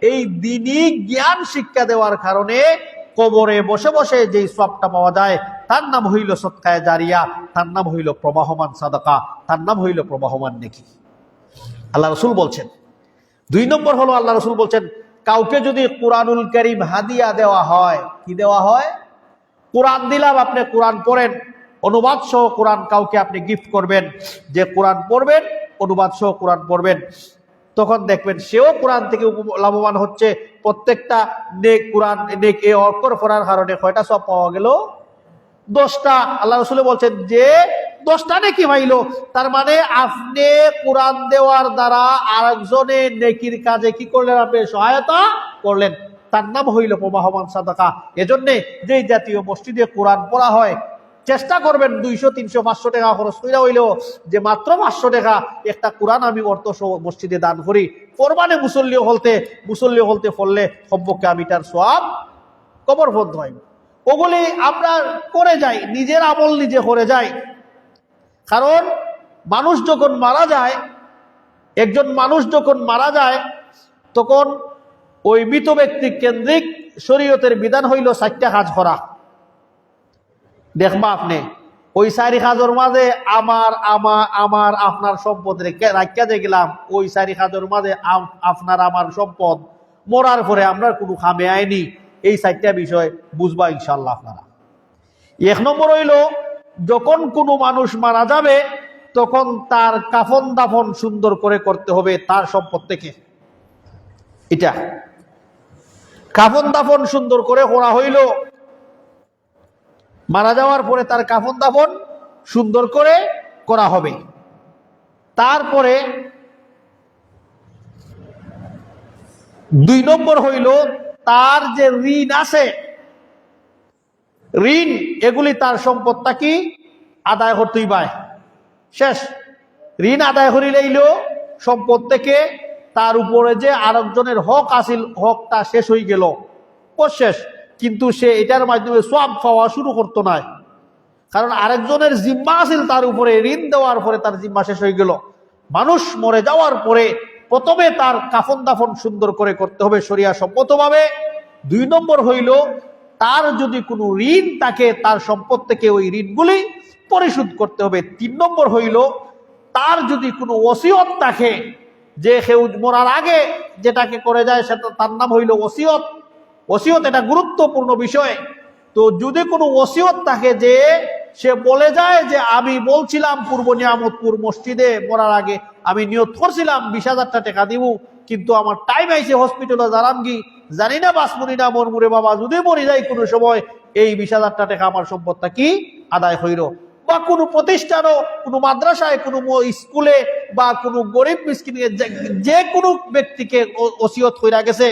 এই দ্বীনি জ্ঞান শিক্ষা দেওয়ার কারণে কবরে বসে বসে যেই সওয়াবটা পাওয়া যায়, তার নাম হইল সদকায়ে জারিয়া, তার নাম হইল প্রবাহমান সাদাকা, তার নাম হইল প্রবাহমান নেকি। আল্লাহ রসুল বলছেন। 2 নম্বর হলো, আল্লাহ রসুল বলছেন কাউকে যদি কুরআনুল কারীম হাদিয়া দেওয়া হয়, কি দেওয়া হয়? কোরআন দিলাম, আপনি কোরআন পড়েন, অনুবাদ সহ কোরআন কাউকে আপনি গিফট করবেন, যে কোরআন পড়বেন, অনুবাদ সহ কোরআন পড়বেন, তখন দেখবেন সেও কোরআন থেকে লাভবান হচ্ছে। প্রত্যেকটা নেক কোরআন নেক এই অক্ষর পড়ার কারণে কয়টা সওয়াব পাওয়া গেল? 10টা। আল্লাহ রাসূল বলছেন যে 10টা নেকি পাইল। তার মানে আপনি কোরআন দেওয়ার দ্বারা আরেকজনে নেকির কাজে কি করলেন? আপনি সহায়তা করলেন। তার নাম হইল প্রবাহমান সাদাকা। এজন্যে যেই জাতীয় মসজিদে কোরআন পড়া হয়, চেষ্টা করবেন 200, 300, 500 টাকা খরচ করে হইলেও, যে মাত্র 500 টাকা একটা কোরআন আমি অর্থ মসজিদে দান করি, কোরবানে মুসল্লি হলতে ফললে সম্পর্কে আমি তার সওয়াব কবর বন্ধ হয়। ওগুলি আমরা করে যাই, নিজের আমল নিজে করে যাই। কারণ মানুষ যখন মারা যায়, একজন মানুষ যখন মারা যায়, তখন ওই মৃত ব্যক্তি কেন্দ্রিক শরীয়তের বিধান হইল 4টা কাজ করা। দেখবা আপনি ওই 4 কাজের মাঝে আমার আপনার সম্পদ রাখিয়া যে গেলাম, ওই 4 কাজের মাঝে আপনার আমার সম্পদ মরার পরে আমরা কোনো কামে আইনি। এই 4টা বিষয় বুঝবা ইনশাআল্লাহ আপনারা। 1 নম্বর হইল, যখন কোনো মানুষ মারা যাবে তখন তার কাফন দাফন সুন্দর করে করতে হবে তার সম্পদ থেকে। এটা কাফন দাফন সুন্দর করে করা হইল, মারা যাওয়ার পরে তার কাফন দাফন সুন্দর করে করা হবে। তারপরে 2 নম্বর হইল, তার যে ঋণ আছে, ঋণ এগুলি তার সম্পদটা কি আদায় করতেই পায়। শেষ। ঋণ আদায় করিলেইল সম্পদ থেকে তার উপরে যে আরেকজনের হক আসিল, হকটা শেষ হয়ে গেল, শেষ, কিন্তু সে এটার মাধ্যমে সওয়াব পাওয়া শুরু করতো না, কারণ আরেকজনের জিম্মা আসিল তার উপরে, ঋণ দেওয়ার পরে তার জিম্মা শেষ হয়ে গেল। মানুষ মরে যাওয়ার পরে প্রথমে তার কাফন দাফন সুন্দর করে করতে হবে শরিয়া সম্মতভাবে। 2 নম্বর হইল তার যদি কোনো ঋণ থাকে তার সম্পদ থেকে ওই ঋণগুলি পরিশোধ করতে হবে। 3 নম্বর হইল তার যদি কোনো ওসিয়ত থাকে, যে কেউ মরার আগে যেটাকে করে যায় সেটা তার নাম হইল ওসিয়ত। ওসিয়ত এটা গুরুত্বপূর্ণ বিষয়। তো যদি কোনো ওসিয়ত থাকে যে সে বলে যায় যে আমি বলছিলাম পূর্ব নিয়ামতপুর মসজিদে মরার আগে আমি নিয়ত করছিলাম 20,000 টাকা দিব, কিন্তু আমার টাইম আইছে হসপিটালে জারামগি, জানি না বাসমুনি না মরমুরে বাবা, যদি মরে যাই কোনো সময় এই 20,000 টাকা আমার সম্পদটা কি আদায় হইল। বা কোনো প্রতিষ্ঠানও, কোনো মাদ্রাসায়, কোনো স্কুলে বা কোনো গরিব মিসকিনকে, যে কোনো ব্যক্তিকে ওসিয়ত হইয়া গেছে,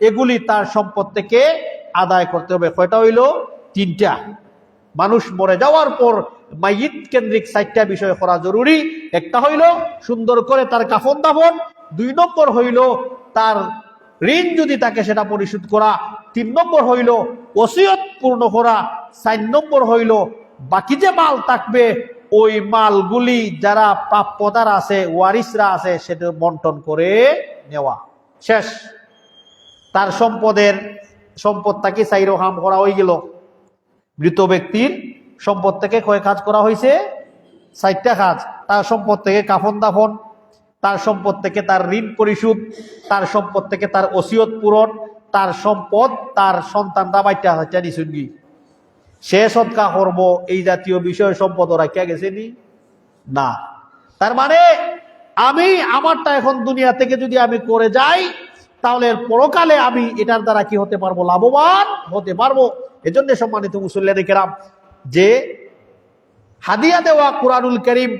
এগুলি তার সম্পদ থেকে আদায় করতে হবে। কয়টা হইল? 3টা। মানুষ মরে যাওয়ার পর মাইয়িত কেন্দ্রিক 4টা বিষয় করা জরুরি। একটা হইল সুন্দর করে তার কাফন দাফন, 2 নম্বর হইল তার ঋণ যদি তাকে সেটা পরিশোধ করা, 3 নম্বর হইল ওসিয়ত পূর্ণ করা, 4 নম্বর হইল বাকি যে মাল থাকবে ওই মালগুলি যারা প্রাপ্যতার আছে, ওয়ারিসরা আছে, সেটা বন্টন করে নেওয়া। শেষ। তার সম্পদটাকে 4 হাম করা হয়ে গেল। মৃত ব্যক্তির সম্পদ থেকে কয় কাজ করা হয়েছে? 4টা কাজ। তার সম্পদ থেকে কাফন দাফন, তার সম্পদ থেকে তার ঋণ পরিশোধ, তার সম্পদ থেকে তার ওসিয়ত পূরণ, তার সম্পদ তার সন্তানরা বাইটা হচ্ছে নিসুঙ্গি সে সদকা করব, এই জাতীয় বিষয় সম্পদ রাখিয়া গেছে নি না। তার মানে আমি আমারটা এখন দুনিয়া থেকে যদি আমি করে যাই, তাহলে পরকালে আমি এটার দ্বারা কি হতে পারবো? লাভবান হতে পারবো। এজন্য সম্মানিত মুসল্লিয়ানে কেরাম, যে হাদিয়া দেওয়া কুরআনুল কারীম,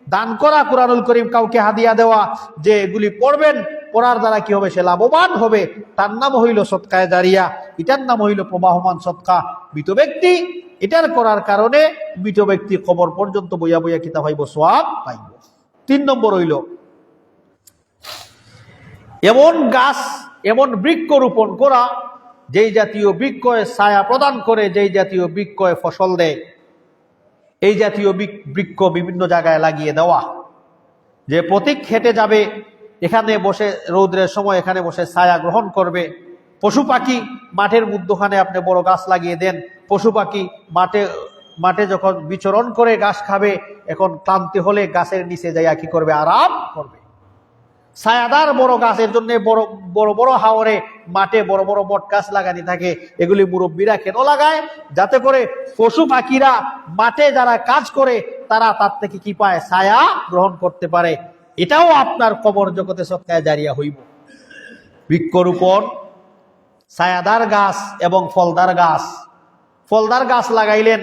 দান করা কুরআনুল কারীম, কাউকে হাদিয়া দেওয়া, যে এগুলি পড়বেন, পড়ার দ্বারা কি হবে? সে লাভবান হবে। তার নাম হইল সদকায়ে জারিয়া, এটার নাম হইল প্রবাহমান সদকা। মৃত ব্যক্তি এটার করার কারণে মৃত ব্যক্তি কবর পর্যন্ত বইয়া বইয়া কিতা পাইব? সওয়াব পাইব। 3 নম্বর হইল এমন গাছ, এমন বৃক্ষ রোপণ করা, যেই জাতীয় বৃক্ষে ছায়া প্রদান করে, যেই জাতীয় বৃক্ষে ফসল দেয়, এই জাতীয় বৃক্ষ বিভিন্ন জায়গায় লাগিয়ে দেওয়া। যে প্রতীক হেঁটে যাবে, এখানে বসে রৌদ্রের সময় এখানে বসে ছায়া গ্রহণ করবে। পশু পাখি মাঠের মধ্যখানে আপনি বড় গাছ লাগিয়ে দেন, পশু পাখি মাঠে যখন বিচরণ করে ঘাস খাবে, এখন ক্লান্তি হলে গাছের নিচে যাইয়া কি করবে? আরাম করবে। ছায়াদার বড় গাছের জন্য বড় বড় বড় হাওরে মাঠে বড় বড় বট গাছ লাগানি থাকে। এগুলি মুরব্বীরা কেন লাগায়? যাতে করে পশু পাখিরা মাঠে যারা কাজ করে তারা তার থেকে কি পায়? ছায়া গ্রহণ করতে পারে। এটাও আপনার কবর জগতে সদকায়ে জারিয়া হইব। বৃক্ষরোপণ, ছায়াদার গাছ এবং ফলদার গাছ। ফলদার গাছ লাগাইলেন,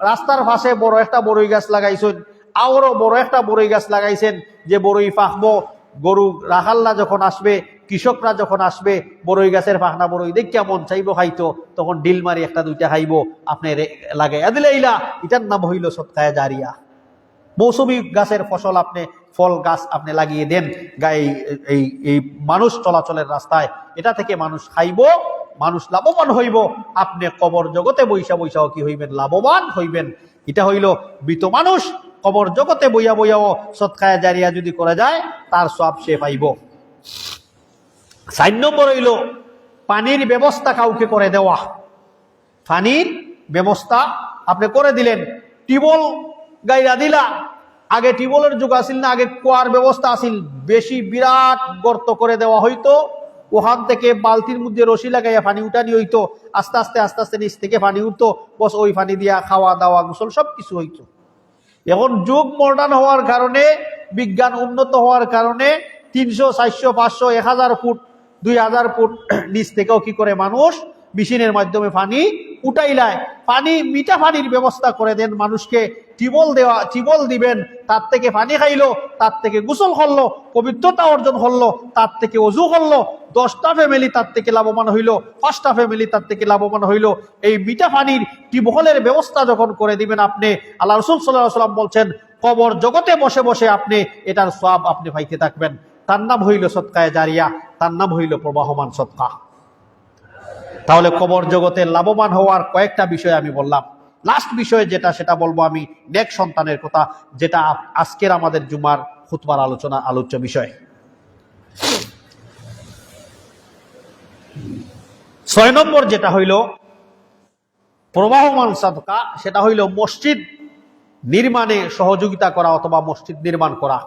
রাস্তার পাশে বড় একটা বড়ই গাছ লাগাইছেন, আরো বড় একটা বড়ই গাছ লাগাইছেন, যে বড়ই পাকবো, গরু রাখাল্লা যখন আসবে, কৃষকরা যখন আসবে, বড়ই গাছের পাখনা বড়ই দেখিয়া মন চাইব খাইতো, তখন ডিল মারি 1-2টা খাইব, আপনি লাগাইয়া দিলে ইলা, এটার নাম হইল সদকায়ে জারিয়া। মৌসুমী গাছের ফসল, আপনি ফল গাছ আপনি লাগিয়ে দেন এই মানুষ চলাচলের রাস্তায়, এটা থেকে মানুষ খাইব, মানুষ লাভবান হইব, আপনি কবর জগতে বৈশা বৈশাও কি হইবেন? লাভবান হইবেন। এটা হইল মৃত মানুষ কবর জগতে বইয়া বইয়াও সদকায়ে জারিয়া যদি করে যায়, তার সওয়াব সে পাইব। 4 নম্বর হইল পানির ব্যবস্থা কাউকে করে দেওয়া। পানির ব্যবস্থা আপনি করে দিলেন, টিউবওয়েল গাইরা দিলা। আগে টিউবওয়েলের যুগ আসিল না, আগে কুয়ার ব্যবস্থা আসিল, বেশি বিরাট গর্ত করে দেওয়া হইতো, ওখান থেকে বালতির মধ্যে রশি লাগাইয়া পানি উঠানি হইতো, আস্তে আস্তে আস্তে আস্তে নিচ থেকে পানি উঠতো, বস ওই পানি দিয়া খাওয়া দাওয়া গোসল সব কিছু হইতো। এখন যুগ মডার্ন হওয়ার কারণে, বিজ্ঞান উন্নত হওয়ার কারণে 300, 400, 500, 1000 ফুট, 2000 ফুট নিচ থেকেও কি করে মানুষ মেশিনের মাধ্যমে পানি উঠাইলায়। পানি, মিঠা পানির ব্যবস্থা করে দেন মানুষকে। টিউবওয়েল দিবেন, তার থেকে পানি খাইলো, তার থেকে গোসল করলো, পবিত্রতা অর্জন করলো, তার থেকে ওযু করলো। 10টা ফ্যামিলি তার থেকে লাভবান হইল, 5টা ফ্যামিলি তার থেকে লাভবান হইল। এই মিঠা পানির টিউবওয়েলের ব্যবস্থা যখন করে দিবেন আপনি, আল্লাহ রাসূল সাল্লাল্লাহু আলাইহি ওয়াসাল্লাম বলছেন, কবর জগতে বসে বসে আপনি এটার সওয়াব আপনি পাইতে থাকবেন। তার নাম হইল সদকায়ে জারিয়া, তার নাম হইল প্রবাহমান সদকা। তাহলে কবর জগতে লাভবান হওয়ার কয়েকটা বিষয় আমি বললাম। লাস্ট বিষয় যেটা, সেটা বলবো আমি নেক সন্তানের কথা, যেটা আজকের আমাদের জুমার খুতবার আলোচ্য বিষয়। 6 নম্বর যেটা হইল প্রবাহমান সদকা, সেটা হইল মসজিদ নির্মাণে সহযোগিতা করা অথবা মসজিদ নির্মাণ করা।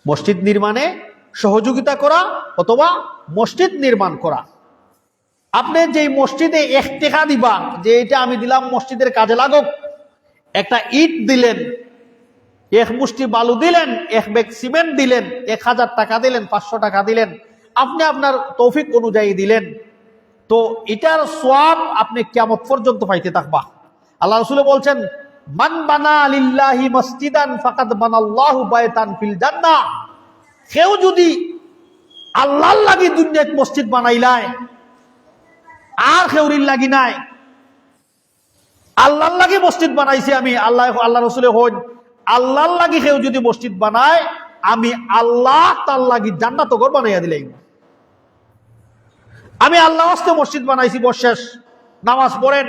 মসজিদ নির্মাণে সহযোগিতা করা অথবা মসজিদ নির্মাণ করা। আপনি যেই মসজিদে 1 টাকা দিবা, যে এটা আমি দিলাম মসজিদের কাজে লাগুক, একটা ইট দিলেন, 1 মুষ্টি বালু দিলেন, 1 ব্যাগ সিমেন্ট দিলেন, 1000 টাকা দিলেন, 500 টাকা দিলেন, আপনি আপনার তৌফিক অনুযায়ী দিলেন, তো এটার সওয়াব আপনি কিয়ামত পর্যন্ত পাইতে থাকবা। আল্লাহ রাসূল বলছেন, মান বানা লিল্লাহি মসজিদান ফাকাদ বানাল্লাহু বাইতান ফিল জান্নাহ। কেউ যদি আল্লাহর লাগি দুনিয়াত মসজিদ বানাইলায়, আর কেউরির লাগি নাই, আল্লাহর লাগি মসজিদ বানাইছি আমি, আল্লাহ রাসূলে হন আল্লাহর লাগি কেউ যদি মসজিদ বানায়, আমি আল্লাহ তার লাগি জান্নাত ঘর বানাইয়া দিলাই। আমি আল্লাহ ওয়াস্তে মসজিদ বানাইছি, বশেষ নামাজ পড়েন,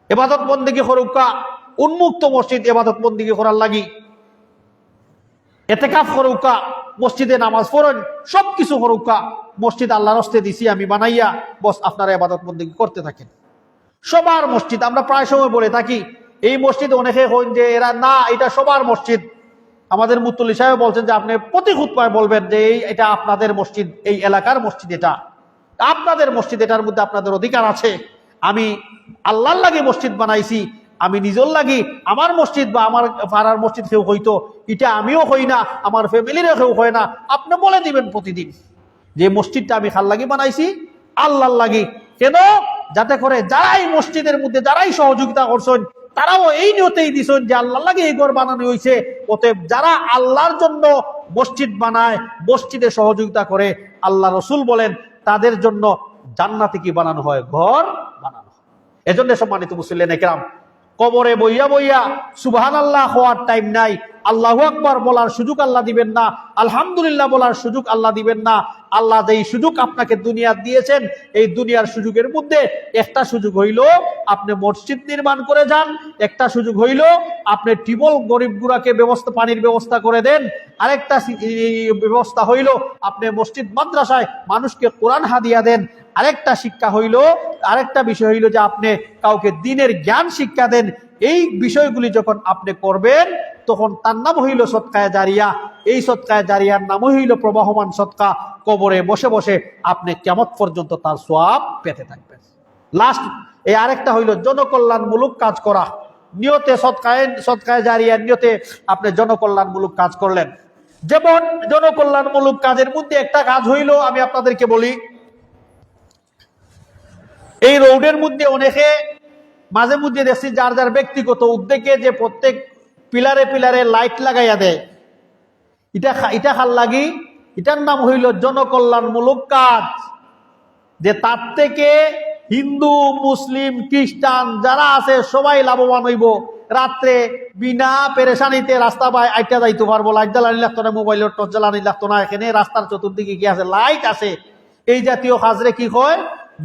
ইবাদত বন্দেগী করুকা, উন্মুক্ত মসজিদ ইবাদত বন্দেগী করার লাগি, ইতিকাফ করুকা, মসজিদে নামাজ পড়েন, সবকিছু করুকা, মসজিদ আল্লাহর ওয়াস্তে দিছি আমি বানাইয়া, বস আপনারা ইবাদত বন্দেগী করতে থাকেন। সবার মসজিদ, আমরা প্রায় সময় বলে থাকি এই মসজিদ, অনেকে হন যে এরা না, এটা সবার মসজিদ। আমাদের মুত্তলি সাহেব বলছেন যে আপনি প্রতি খুতবায় বলবেন যে এটা আপনাদের মসজিদ, এই এলাকার মসজিদ, এটা আপনাদের মসজিদ, এটার মধ্যে আপনাদের অধিকার আছে। আমি আল্লাহর লাগি মসজিদ বানাইছি, আমি নিজের লাগি আমার মসজিদ বা আমার পাড়ার মসজিদ কেউ হইতো, এটা আমিও হই না, আমার ফ্যামিলিরও কেউ হয় না, আপনি বলে দিবেন প্রতিদিন যে মসজিদটা আমি খাল লাগি বানাইছি, আল্লাহর লাগি। কেন? যাতে করে যারাই মসজিদের মধ্যে যারাই সহযোগিতা করছেন, তারাও এই নিয়তেই দিছেন যে আল্লাহর লাগি এই ঘর বানানো হয়েছে, অতএব যারা আল্লাহর জন্য মসজিদ বানায়, মসজিদে সহযোগিতা করে, আল্লাহ রসুল বলেন তাদের জন্য জান্নাতে কি বানানো হয়? ঘর বানানো হয়। এজন্য সম্মানিত মুসলিম একরাম, কবরে বইয়া বইয়া সুবহানাল্লাহ হওয়ার টাইম নাই, আল্লাহু আকবার বলার সুযোগ আল্লাহ দিবেন না, আলহামদুলিল্লাহ বলার সুযোগ আল্লাহ দিবেন না। আল্লাহ যেই সুযোগ আপনাকে দুনিয়া দিয়েছেন, এই দুনিয়ার সুযোগের মধ্যে একটা সুযোগ হইল আপনি মসজিদ নির্মাণ করে যান, একটা সুযোগ হইল আপনি টিবল গরিব গুড়াকে ব্যবস্থা, পানির ব্যবস্থা করে দেন, আরেকটা ব্যবস্থা হইল আপনি মসজিদ মাদ্রাসায় মানুষকে কোরআন হাদিয়া দেন, আরেকটা শিক্ষা হইল, আরেকটা বিষয় হইল যে আপনি কাউকে দ্বীনের জ্ঞান শিক্ষা দেন। এই বিষয়গুলি যখন আপনি করবেন, তখন তার নাম হইল সদকায়ে জারিয়া। এই সদকায়ে জারিয়ার নাম হইল প্রবাহমান সদকা। কবরে বসে বসে আপনি কিয়ামত পর্যন্ত তার সওয়াব পেতে থাকবেন। লাস্ট এই আরেকটা হইল জনকল্যাণমূলক কাজ করা। নিয়তে সদকায়ে জারিয়ার নিয়তে আপনি জনকল্যাণমূলক কাজ করলেন। যেমন জনকল্যাণমূলক কাজের মধ্যে একটা কাজ হইল, আমি আপনাদেরকে বলি, এই রোডের মধ্যে অনেকে মাঝে মধ্যে দেখছি যার যার ব্যক্তিগত উদ্যোগে যে প্রত্যেক পিলারে পিলারে লাইট লাগাইয়া দেয়, এটা খাল লাগি, এটার নাম হইল জনকল্যাণমূলক কাজ। যে তার থেকে হিন্দু, মুসলিম, খ্রিস্টান যারা আছে সবাই লাভবান হইব। রাত্রে বিনা পেরেশানিতে রাস্তা বাই আইটা যাইতে পারবো, লাইট জ্বালানি লাগতো না, মোবাইলের টর্চ জ্বালানি লাগতো না, এখানে রাস্তার চতুর্দিকে কি আছে? লাইট আছে। এই জাতীয় কাজরে কি হয়?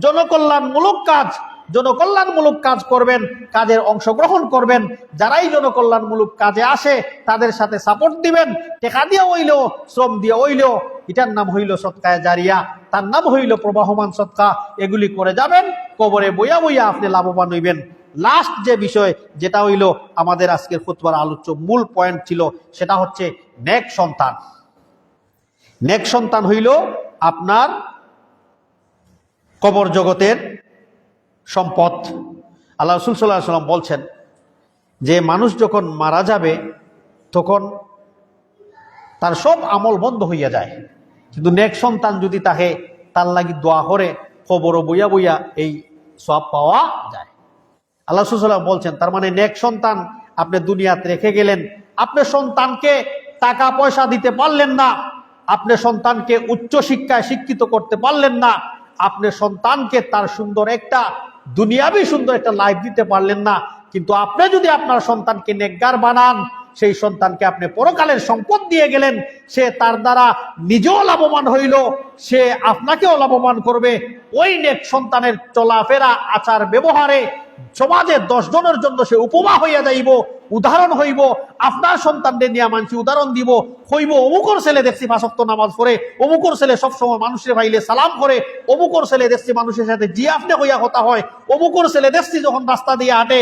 জনকল্যাণমূলক কাজ। জনকল্যাণমূলক কাজ করবেন, কাজের অংশগ্রহণ করবেন। যারাই জনকল্যাণমূলক কাজে আসে তাদের সাথে সাপোর্ট দিবেন, টাকা দিয়ে হইল, শ্রম দিয়ে হইল। এটার নাম হইল সদকায়ে জারিয়া, তার নাম হইল প্রবাহমান সদকা। এগুলি করে যাবেন, কবরে বইয়া বইয়া আপনি লাভবান হইবেন। লাস্ট যে বিষয়, যেটা হইল আমাদের আজকের খুতবার আলোচ্য মূল পয়েন্ট ছিল, সেটা হচ্ছে নেক সন্তান। নেক সন্তান হইল আপনার কবর জগতের সম্পদ। আল্লাহ রাসূল সাল্লাল্লাহু আলাইহি ওয়াসাল্লাম বলছেন যে মানুষ যখন মারা যাবে তখন তার সব আমল বন্ধ হইয়া যায়, কিন্তু নেক সন্তান যদি তাকে তার লাগি দোয়া করে, কবর বইয়া বইয়া এই সওয়াব পাওয়া যায়। আল্লাহ রাসূল সাল্লাল্লাহু আলাইহি ওয়াসাল্লাম বলছেন, তার মানে নেক সন্তান আপনি দুনিয়াতে রেখে গেলেন, আপনি সন্তানকে টাকা পয়সা দিতে পারলেন না, আপনি সন্তানকে উচ্চ শিক্ষায় শিক্ষিত করতে পারলেন না, আপনি সন্তানকে তার সুন্দর একটা দুনিয়াবি সুন্দর একটা লাইফ দিতে পারলেন না, কিন্তু আপনি যদি আপনার সন্তানকে নেককার বানান, সেই সন্তানকে আপনি পরকালের সম্পদ দিয়ে গেলেন, সে তার দ্বারা নিজেও লাভবান হইল, সে আপনাকেও লাভবান করবে। ওই নেক সন্তানের চলাফেরা, আচার ব্যবহারে সমাজে 10 জনের জন্য সে উপমা হইয়া যাইব, উদাহরণ হইব। আপনার সন্তানদের নিয়ে মানছি উদাহরণ দিব, হইব অমুকর ছেলে দেখছি 5 ওয়াক্ত নামাজ পড়ে, অমুকর ছেলে সবসময় মানুষের ভাইলে সালাম করে, অমুকর ছেলে দেখছি মানুষের সাথে জি আপনি হইয়া কথা হয়, অমুকর ছেলে দেখছি যখন রাস্তা দিয়ে হাঁটে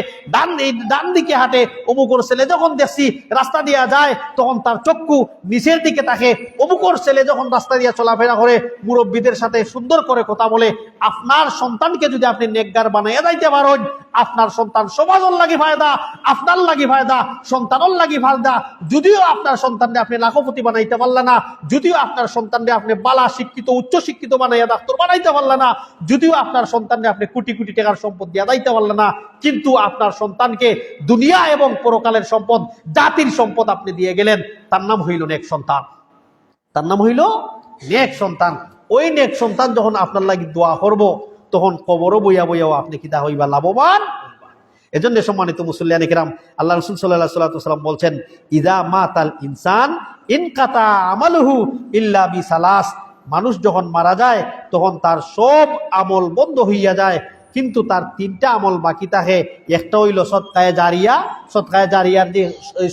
ডান দিকে হাঁটে, অমুকর ছেলে যখন দেখছি রাস্তা দিয়ে যায় তখন তার চক্ষু নিচের দিকে থাকে, অমুকর ছেলে যখন রাস্তা দিয়ে চলাফেরা করে মুরব্বীদের সাথে সুন্দর করে কথা বলে। আপনার সন্তানকে যদি আপনি নেককার বানাইয়া যাইতে পারেন, আপনার সন্তান সমাজের লাগি ফায়দা, আপনার লাগি ফায়দা, সন্তানের লাগি ফায়দা। যদিও আপনার সন্তানকে আপনি লাখপতি বানাইতে পারলেন না, যদিও আপনার সন্তানকে আপনি বালা শিক্ষিত উচ্চ শিক্ষিত বানাইয়া ডাক্তার বানাইতে পারলেন না, যদিও আপনার সন্তানকে আপনি কোটি কোটি টাকার সম্পদ দিয়ে দাইতে পারলেন না, কিন্তু আপনার সন্তানকে দুনিয়া এবং পরকালের সম্পদ, জাতির সম্পদ আপনি দিয়ে গেলেন। তার নাম হইল নেক সন্তান, তার নাম হইল নেক সন্তান। ওই নেক সন্তান যখন আপনার লাগি দোয়া করবো, তখন কবরও বইয়া বইয়াও আপনি কিতা হইবা লাভবান। এজন্য সম্মানিত মুসল্লিয়ানে কিরাম, আল্লাহ রাসূল সাল্লাল্লাহু আলাইহি ওয়াসাল্লাম বলছেন, ইযা মাতাল ইনসান ইনকাতা আমালুহু ইল্লা বিসালাস। মানুষ যখন মারা যায় তখন তার সব আমল বন্ধ হইয়া যায়, কিন্তু তার 3টা আমল বাকি থাকে। একটা হইল সদকায়ে জারিয়া। সদকায়ে জারিয়ার যে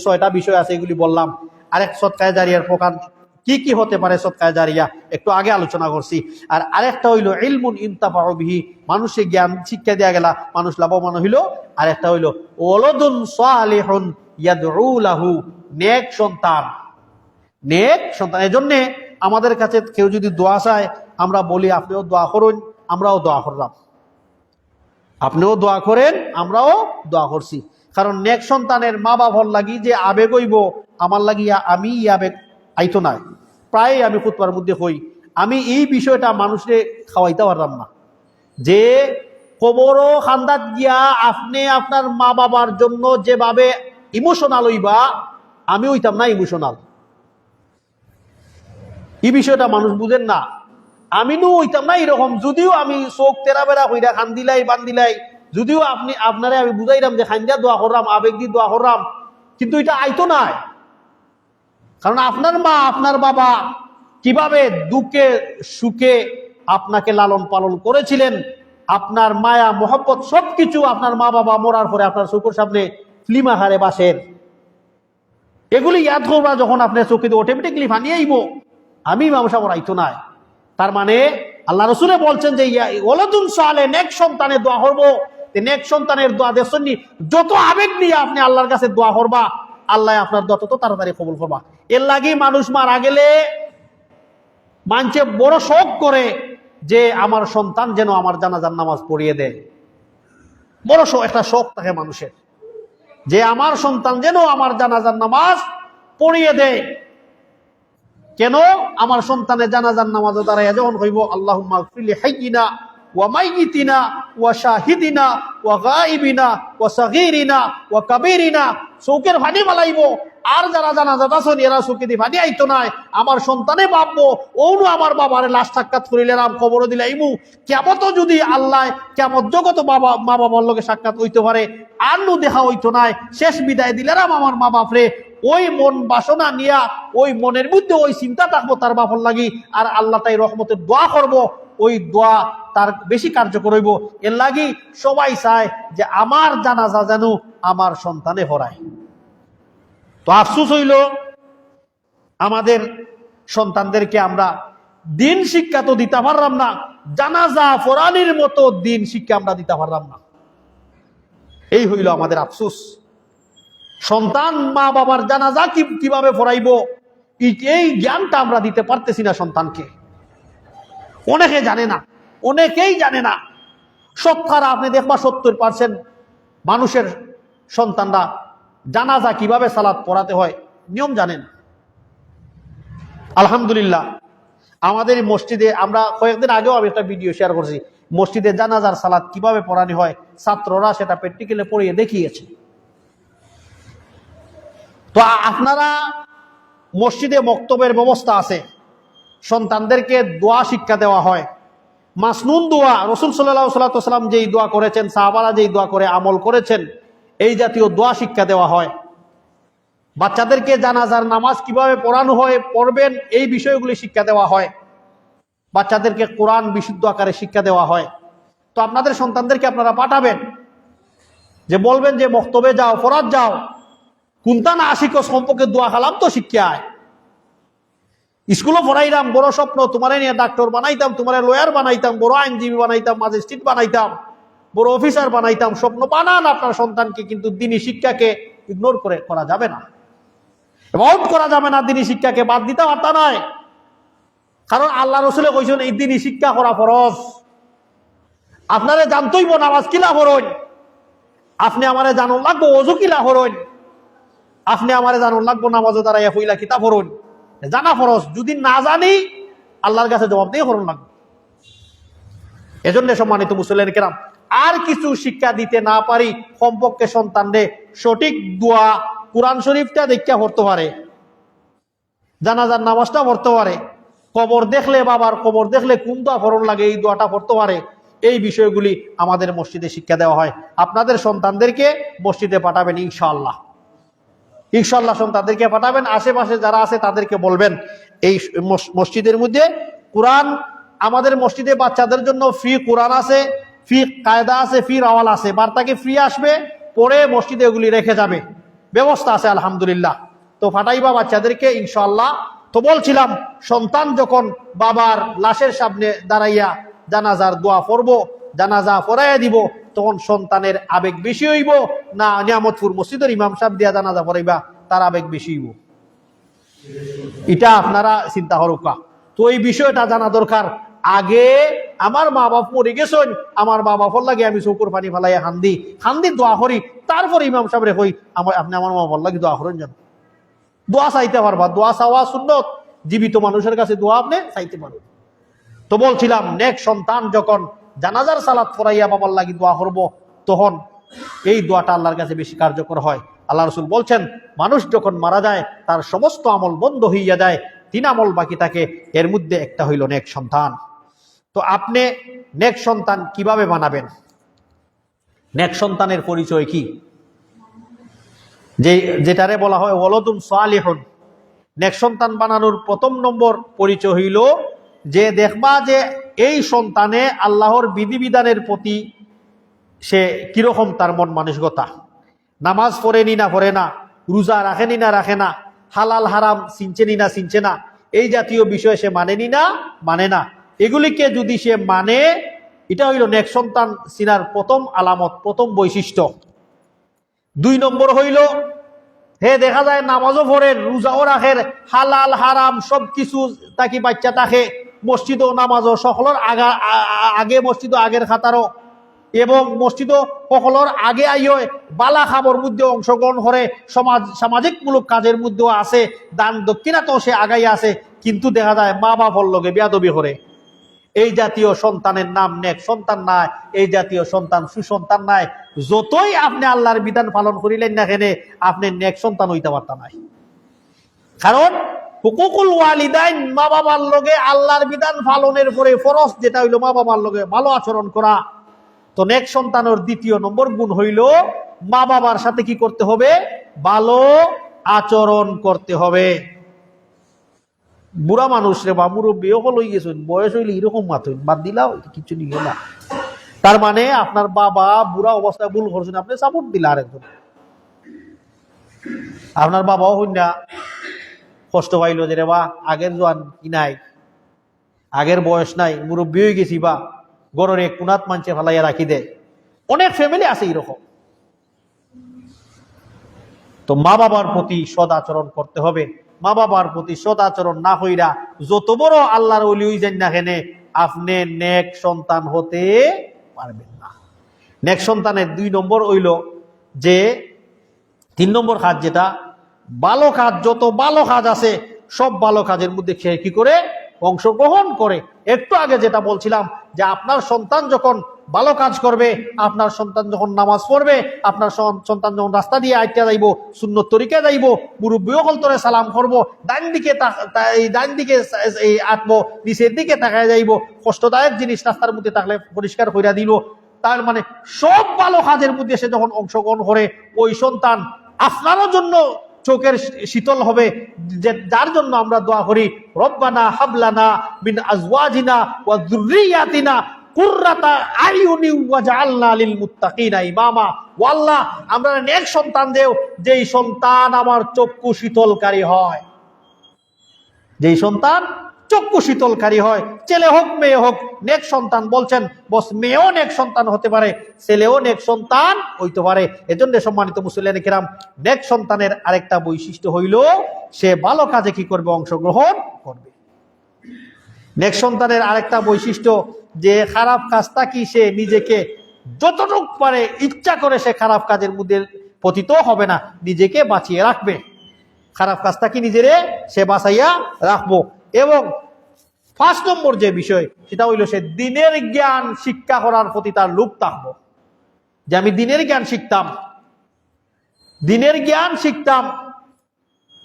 6টা বিষয় আছে এগুলি বললাম। আরেক সদকায়ে জারিয়ার প্রকার কি কি হতে পারে, সদকায়ে জারিয়া একটু আগে আলোচনা করছি। আর আরেকটা হইল ইলমুন ইনতাফাউ বিহি, মানুষে জ্ঞান শিক্ষা দেয়া গেলা মানুষ লাভবান হইল। আরেকটা হইল ওয়ালাদুন সালিহুন ইয়াদউ লাহু, নেক সন্তান, নেক সন্তান। এজন্য আমাদের কাছে কেউ যদি দোয়া চায়, আমরা বলি আপনিও দোয়া করুন, আমরাও দোয়া করলাম। আপনিও দোয়া করেন, আমরাও দোয়া করছি। কারণ নেক সন্তানের মা বাবার লাগি যে আবেগ হইব, আমার লাগিয়া আমি এই আবেগ আইতো নাই। প্রায় আমি খুতবার মধ্যে হই, আমি এই বিষয়টা মানুষে খাওয়াইতে পারলাম না, যে কবরও খান্দাত গিয়া আপনি আপনার মা বাবার জন্য যেভাবে ইমোশনাল হইবা, আমি হইতাম না ইমোশনাল। এই বিষয়টা মানুষ বুঝেন না। আমি নো হইতাম না এরকম, যদিও আমি চোখ তেরা বেড়া হইরা খান্দিলাই বান্দিলাই, যদিও আপনারে আমি বুঝাইলাম যে খান্দিয়া দোয়া করলাম, আবেগ দিয়ে দোয়া করলাম, কিন্তু এটা আইতো নাই। কারণ আপনার মা আপনার বাবা কিভাবে দুঃখে সুখে আপনাকে লালন পালন করেছিলেন, আপনার মায়া মোহব্বত সবকিছু আপনার মা বাবা মরার পরে আপনার চোখের সামনে ফিল্ম আকারে বাসের, এগুলি ইয়াদ করবা যখন আপনার চোখে অটোমেটিকলি ভানিয়ে আইব। আমি ব্যবসা করাইতো নাই। তার মানে আল্লাহ রসুলে বলছেন যে ওয়ালাদুন সালেহ, নেক সন্তানের দোয়া করবো। নেক সন্তানের দোয়া দেখছেন, যত আবেগ নিয়ে আপনি আল্লাহর কাছে দোয়া করবা, আল্লাহ আপনার দোয়া তত তাড়াতাড়ি কবুল করবা। এর লাগি মানুষ মারা গেলে মানুষে বড় শোক করে যে আমার সন্তান যেন আমার জানাজার নামাজ পড়িয়ে দেয়। বড় একটা শোক থাকে মানুষের, যে আমার সন্তান যেন আমার জানাজার নামাজ পড়িয়ে দেয়। কেন? আমার সন্তানের জানাজার নামাজও দাঁড়াইয়া যখন হইব আল্লাহুম্মা গফির লি হাইয়িনা ওয়া মাইয়িতিনা ওয়া শাহিদিনা ওয়া গায়িবিনা ওয়া সাগীরিনা ওয়া কাবীরিনা, চোখের পানি মালাইব। আর যারা জানাজাত আছেন এরা চোখে দিয়ে পানি আইতো নাই, আমার সন্তানে ভাববো ওনো আমার বাবারে লাশ সাক্ষাৎ করিলাম, খবরও দিলাইমু। কিয়ামতও যদি আল্লাহ কিয়ামত জগত মা বাবার লগে সাক্ষাৎ হইতে পারে, আর নু দেখা হইতো নাই, শেষ বিদায় দিলাম আমার মা বাপরে। ওই মন বাসনা নিয়া ওই মনের মধ্যে ওই চিন্তা থাকবো তার বাপর লাগি, আর আল্লাহ তাই রহমতের দোয়া করব, ওই দোয়া তার বেশি কার্যকর হইব। এর লাগি সবাই চায় যে আমার জানাজা যেন আমার সন্তানে পড়ায়। তো আফসোস হইল আমাদের সন্তানদেরকে আমরা দিন শিক্ষা তো দিতে পারলাম না, জানাজা পড়ানির মতো দিন শিক্ষা আমরা দিতে পারলাম না। এই হইল আমাদের আফসোস। সন্তান মা বাবার জানাজা কিভাবে পড়াইব, এই জ্ঞানটা আমরা দিতে পারতেছি না সন্তানকে। অনেকে জানে না, অনেকেই জানে না। শতকরা আপনি দেখবা 70% মানুষের সন্তানরা জানাজা কিভাবে সালাত পড়াতে হয় নিয়ম জানেন। আলহামদুলিল্লাহ আমাদের মসজিদে, আমরা কয়েকদিন আগেও আমি একটা ভিডিও শেয়ার করছি, মসজিদে জানাজার সালাত কিভাবে পড়ানো হয় ছাত্ররা সেটা প্র্যাকটিক্যালি পড়িয়ে দেখিয়েছে। তো আপনারা মসজিদে মক্তবের ব্যবস্থা আছে, সন্তানদেরকে দোয়া শিক্ষা দেওয়া হয়, মাসনুন দোয়া। রাসূল সাল্লাল্লাহু আলাইহি ওয়াসাল্লাম যেই দোয়া করেছেন, সাহাবারা যেই দোয়া করে আমল করেছেন, এই জাতীয় দোয়া শিক্ষা দেওয়া হয়। বাচ্চাদেরকে জানাজার নামাজ কিভাবে পড়ানো হয়, পড়বেন, এই বিষয়গুলি শিক্ষা দেওয়া হয়। বাচ্চাদেরকে কোরআন বিশুদ্ধ আকারে শিক্ষা দেওয়া হয়। তো আপনাদের সন্তানদেরকে আপনারা পাঠাবেন, যে বলবেন যে মক্তবে যাও, ফরাত যাও, কুন্তা না আশিক সম্পর্কে দোয়া খালাম তো শিক্ষায়। স্কুলও পড়াইলাম, বড় স্বপ্ন, তোমারে নিয়ে ডাক্তার বানাইতাম, তোমারে লয়ার বানাইতাম, বড় আইনজীবী বানাইতাম, ম্যাজিস্ট্রেট বানাইতাম, বড় অফিসার বানাইতাম। স্বপ্ন বানান আপনার সন্তানকে, কিন্তু দিনী শিক্ষাকে ইগনোর করা যাবে না, অ্যাভয়েড করা যাবে না। দিনী শিক্ষাকে বাদ দিতে পারতা নয়, কারণ আল্লাহ রসুলে কইছেন এই দিনী শিক্ষা করা ফরজ। আপনারে জানতইব নামাজ কিলা হরইন, আপনি আমারে জানুন লাগবো ওযু কিলা হরইন, আপনি আমারে জানুন লাগবো নামাজও দাঁড়াইয়া হইলা কিতাব হরইন, জানা ফরজ। যদি না জানি আল্লাহর কাছে জবাব দিয়ে হরণ লাগবে। এজন্য সম্মানিত মুসলিম কেরাম, আর কিছু শিক্ষা দিতে না পারি, কমপক্ষে সন্তানরে সঠিক দোয়া কুরআন শরীফটা দেখা পড়তে পারে, জানাজার নামাজটা পড়তে পারে, কবর দেখলে, বাবার কবর দেখলে কোন দোয়া পড়ন লাগে এই দোয়াটা পড়তে পারে। এই বিষয়গুলি আমাদের মসজিদে শিক্ষা দেওয়া হয়। আপনাদের সন্তানদেরকে মসজিদে পাঠাবেন ইনশাআল্লাহ, ইনশাআল্লাহ সন্তানদেরকে পাঠাবেন। আশেপাশে যারা আছে তাদেরকে বলবেন এই মসজিদের মধ্যে কোরআন, আমাদের মসজিদে বাচ্চাদের জন্য ফ্রি কোরআন আছে, ফ্রি কায়দা আছে, ফ্রি রাওয়াল আছে, বার্তাকে ফ্রি আসবে, পরে মসজিদে এগুলি রেখে যাবে, ব্যবস্থা আছে আলহামদুলিল্লাহ। তো ফাটাইবা বাচ্চাদেরকে ইনশাআল্লাহ। তো বলছিলাম, সন্তান যখন বাবার লাশের সামনে দাঁড়াইয়া জানাজার দোয়া পড়বো, জানাজা পড়াইয়া দিব, তখন সন্তানের আবেগ বেশি হইব না নিয়ামতপুর মসজিদের ইমাম সাহেব দিয়া জানাজা পড়াইবা তার আবেগ বেশি হইব? এটা আপনারা চিন্তা করুকা। তো এই বিষয়টা জানা দরকার। আগে আমার মা বাপ মরে গেছেন, আমার মা বাপর লাগে আমি চকুর পানি ফেলাইয়া খান্দি দোয়া করি, তারপর ইমাম সাহেবরে কই আপনি আমার মা বাবার লাগে দোয়া করেন। যেন দোয়া চাইতে পারবা, দোয়া চাওয়া সুন্নত, জীবিত মানুষের কাছে দোয়া আপনি চাইতে পারবেন। তো বলছিলাম, নেক সন্তান যখন জানাজার সালাত পড়াইয়া বাবার লাগি দোয়া করবো, তখন এই দোয়াটা আল্লাহর কাছে বেশি কার্যকর হয়। আল্লাহ রসুল বলছেন, মানুষ যখন মারা যায় তার সমস্ত আমল বন্ধ হইয়া যায়, 3 আমল বাকি থাকে, এর মধ্যে একটা হইল নেক সন্তান। তো আপনি নেক সন্তান কিভাবে বানাবেন? নেক সন্তানের পরিচয় কি? যেটারে বলা হয় ওয়ালাদুন সালিহুন। নেক সন্তান বানানোর প্রথম নম্বর পরিচয় হইল যে দেখবা যে এই সন্তানে আল্লাহর বিধিবিধানের প্রতি সে কিরকম তার মন মানসিকতা, নামাজ পড়েনি না পড়ে না, রোজা রাখেনি না রাখে না, হালাল হারাম চিনছেনি না চিনছে না, এই জাতীয় বিষয় সে মানেনি না মানে না। এগুলিকে যদি সে মানে, এটা হইল নেক সন্তান চিনার প্রথম আলামত, প্রথম বৈশিষ্ট্য। 2 নম্বর হইল, হে দেখা যায় নামাজও পড়েন, রোজাও রাখেন, হালাল হারাম সবকিছু তাকি বাচ্চা থাকে, মসজিদও নামাজও সকলের আগে মসজিদ আগের খাতারও, এবং মসজিদও সকলের আগে আইয় বালা খাবর মধ্যে অংশগ্রহণ করে, সামাজিকমূলক কাজের মধ্যেও আছে, দান দক্ষিণাতেও সে আগাই আছে, কিন্তু দেখা যায় মা বাবার লগে বেয়াদবি করে। এই জাতীয় সন্তানের নাম নেক সন্তান নাই, এই জাতীয় সন্তান সুসন্তান নাই। যতই আপনি আল্লাহর বিধান পালন করিলেন না কেন, আপনি নেক সন্তান হইতে পারতা নাই। কারণ হুকুকুল ওয়ালিদাইন, মা বাবার লগে আল্লাহর বিধান পালনের পরে ফরজ যেটা হইল মা বাবার লগে ভালো আচরণ করা। তো নেক সন্তানের 2 নম্বর গুণ হইল মা বাবার সাথে কি করতে হবে? ভালো আচরণ করতে হবে। বুড়া মানুষ রে বা মুরব্বী হল হয়ে গেছেন, বয়স হইলে এরকম মাথুন বাদ দিলাও কিছু নিল না, তার মানে আপনার বাবা বুড়া অবস্থায় ভুল করছেন, আপনি সাপোর্ট দিলে আরেকজন। আপনার বাবাও হইন না কষ্ট পাইল যে রে বা আগের জোয়ান কি নাই, আগের বয়স নাই, মুরব্বী হয়ে গেছি, বা গড়ের এক কোনাত মানছে ফেলাইয়া রাখি দেয়। অনেক ফ্যামিলি আছে এরকম। তো মা বাবার প্রতি সদ আচরণ করতে হবে। মা বাবার প্রতি সদ আচরণ না হইরা যত বড় আল্লাহর ওলি হইছেন না কেন, আপনি নেক সন্তান হতে পারবেন না। নেক সন্তানের 2 নম্বর হইল যে 3 নম্বর কাজ, যেটা ভালো কাজ, যত ভালো কাজ আছে সব ভালো কাজের মধ্যে সে কি করে? অংশগ্রহণ করে। একটু আগে যেটা বলছিলাম যে আপনার সন্তান যখন ভালো কাজ করবে, আপনার সন্তান যখন নামাজ পড়বে, আপনার সন্তান যখন রাস্তা দিয়ে আইটা যাইব, সুন্নত তরিকা যাইব, মুরব্বী অকলতরে সালাম করব, ডান দিকে আঁকবো, নিচের দিকে তাকায় যাইব, কষ্টদায়ক জিনিস রাস্তার মধ্যে থাকলে পরিষ্কার কইরা দিল। তার মানে সব ভালো কাজের মধ্যে সে যখন অংশগ্রহণ করে, ওই সন্তান আপনারও জন্য চোখের শীতল হবে, যে যার জন্য আমরা দোয়া করি রব্বানা হাবলানা মিন আজওয়াজিনা ওয়া যুররিয়াতিনা কুররাতা আইয়ুনি ওয়াজআলনা লিল মুত্তাকিনা ইমামা। ও আল্লাহ, আমরা নেক সন্তান দেও, যেই সন্তান আমার চক্ষু শীতলকারী হয়, যেই সন্তান চক্ষু শীতলকারী হয়, ছেলে হোক মেয়ে হোক, নেক সন্তান বলছেন, বস মেয়েও নেক সন্তান হতে পারে, ছেলেও নেক সন্তান হইতে পারে। এজন্য সম্মানিত মুসলিয়ানে কিরাম, নেক সন্তানের আরেকটা বৈশিষ্ট্য হইল সে ভালো কাজে কি করবে, অংশগ্রহণ করবে। নেক সন্তানের আরেকটা বৈশিষ্ট্য যে খারাপ কাজটা কি সে নিজেকে যতটুকু পারে ইচ্ছা করে সে খারাপ কাজের মধ্যে পতিত হবে না, নিজেকে বাঁচিয়ে রাখবে। খারাপ কাজটা কি নিজেরে সে বাঁচাইয়া রাখবো। এবং 5 নম্বর যে বিষয় সেটা হইল সে দিনের জ্ঞান শিক্ষা করার প্রতি তার লোভ থাকবো, যে আমি দিনের জ্ঞান শিখতাম, দিনের জ্ঞান শিখতাম,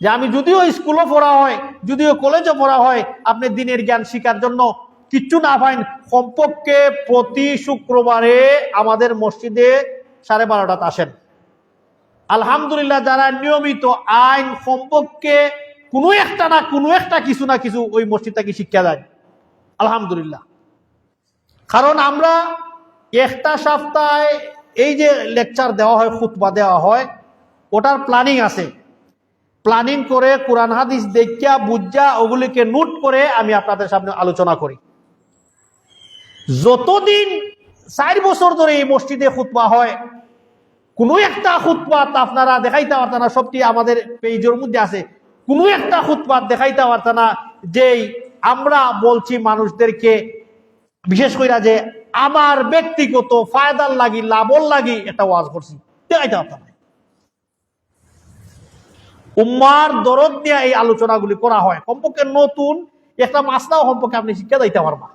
যে আমি যদিও স্কুলও পড়া হয়, যদিও কলেজও পড়া হয়, আপনি দিনের জ্ঞান শিখার জন্য কিচ্ছু না পাইন, কমপক্ষে প্রতি শুক্রবারে আমাদের মসজিদে 12:30 আসেন। আলহামদুলিল্লাহ, যারা নিয়মিত আইন কমপক্ষে কোনো একটা না কোনো একটা কিছু না কিছু ওই মসজিদটাকে শিক্ষা দেয়, আলহামদুলিল্লাহ। কারণ আমরা একটা সপ্তাহে এই যে লেকচার দেওয়া হয়, খুতবা দেওয়া হয়, ওটার প্ল্যানিং আছে। প্ল্যানিং করে কোরআন হাদিস দেখিয়া বুঝা ওগুলিকে নোট করে আমি আপনাদের সামনে আলোচনা করি। যতদিন 4 বছর ধরে এই মসজিদে খুতবা হয়, কোনো একটা খুতবাত আপনারা দেখাইতে পারতেন না, সবটি আমাদের পেজের মধ্যে আছে, কোনো একটা খুতবাত দেখাইতে পারতেন না যেই আমরা বলছি মানুষদেরকে, বিশেষ করে যে আমার ব্যক্তিগত ফায়দার লাগি, লাভর লাগি একটা ওয়াজ করছি, দেখাইতে পারতাম না। উম্মার দরদ নিয়ে এই আলোচনাগুলি করা হয়। কমপক্ষে নতুন একটা মাসলাও সম্পর্কে আপনি শিক্ষা দিতে পারবা।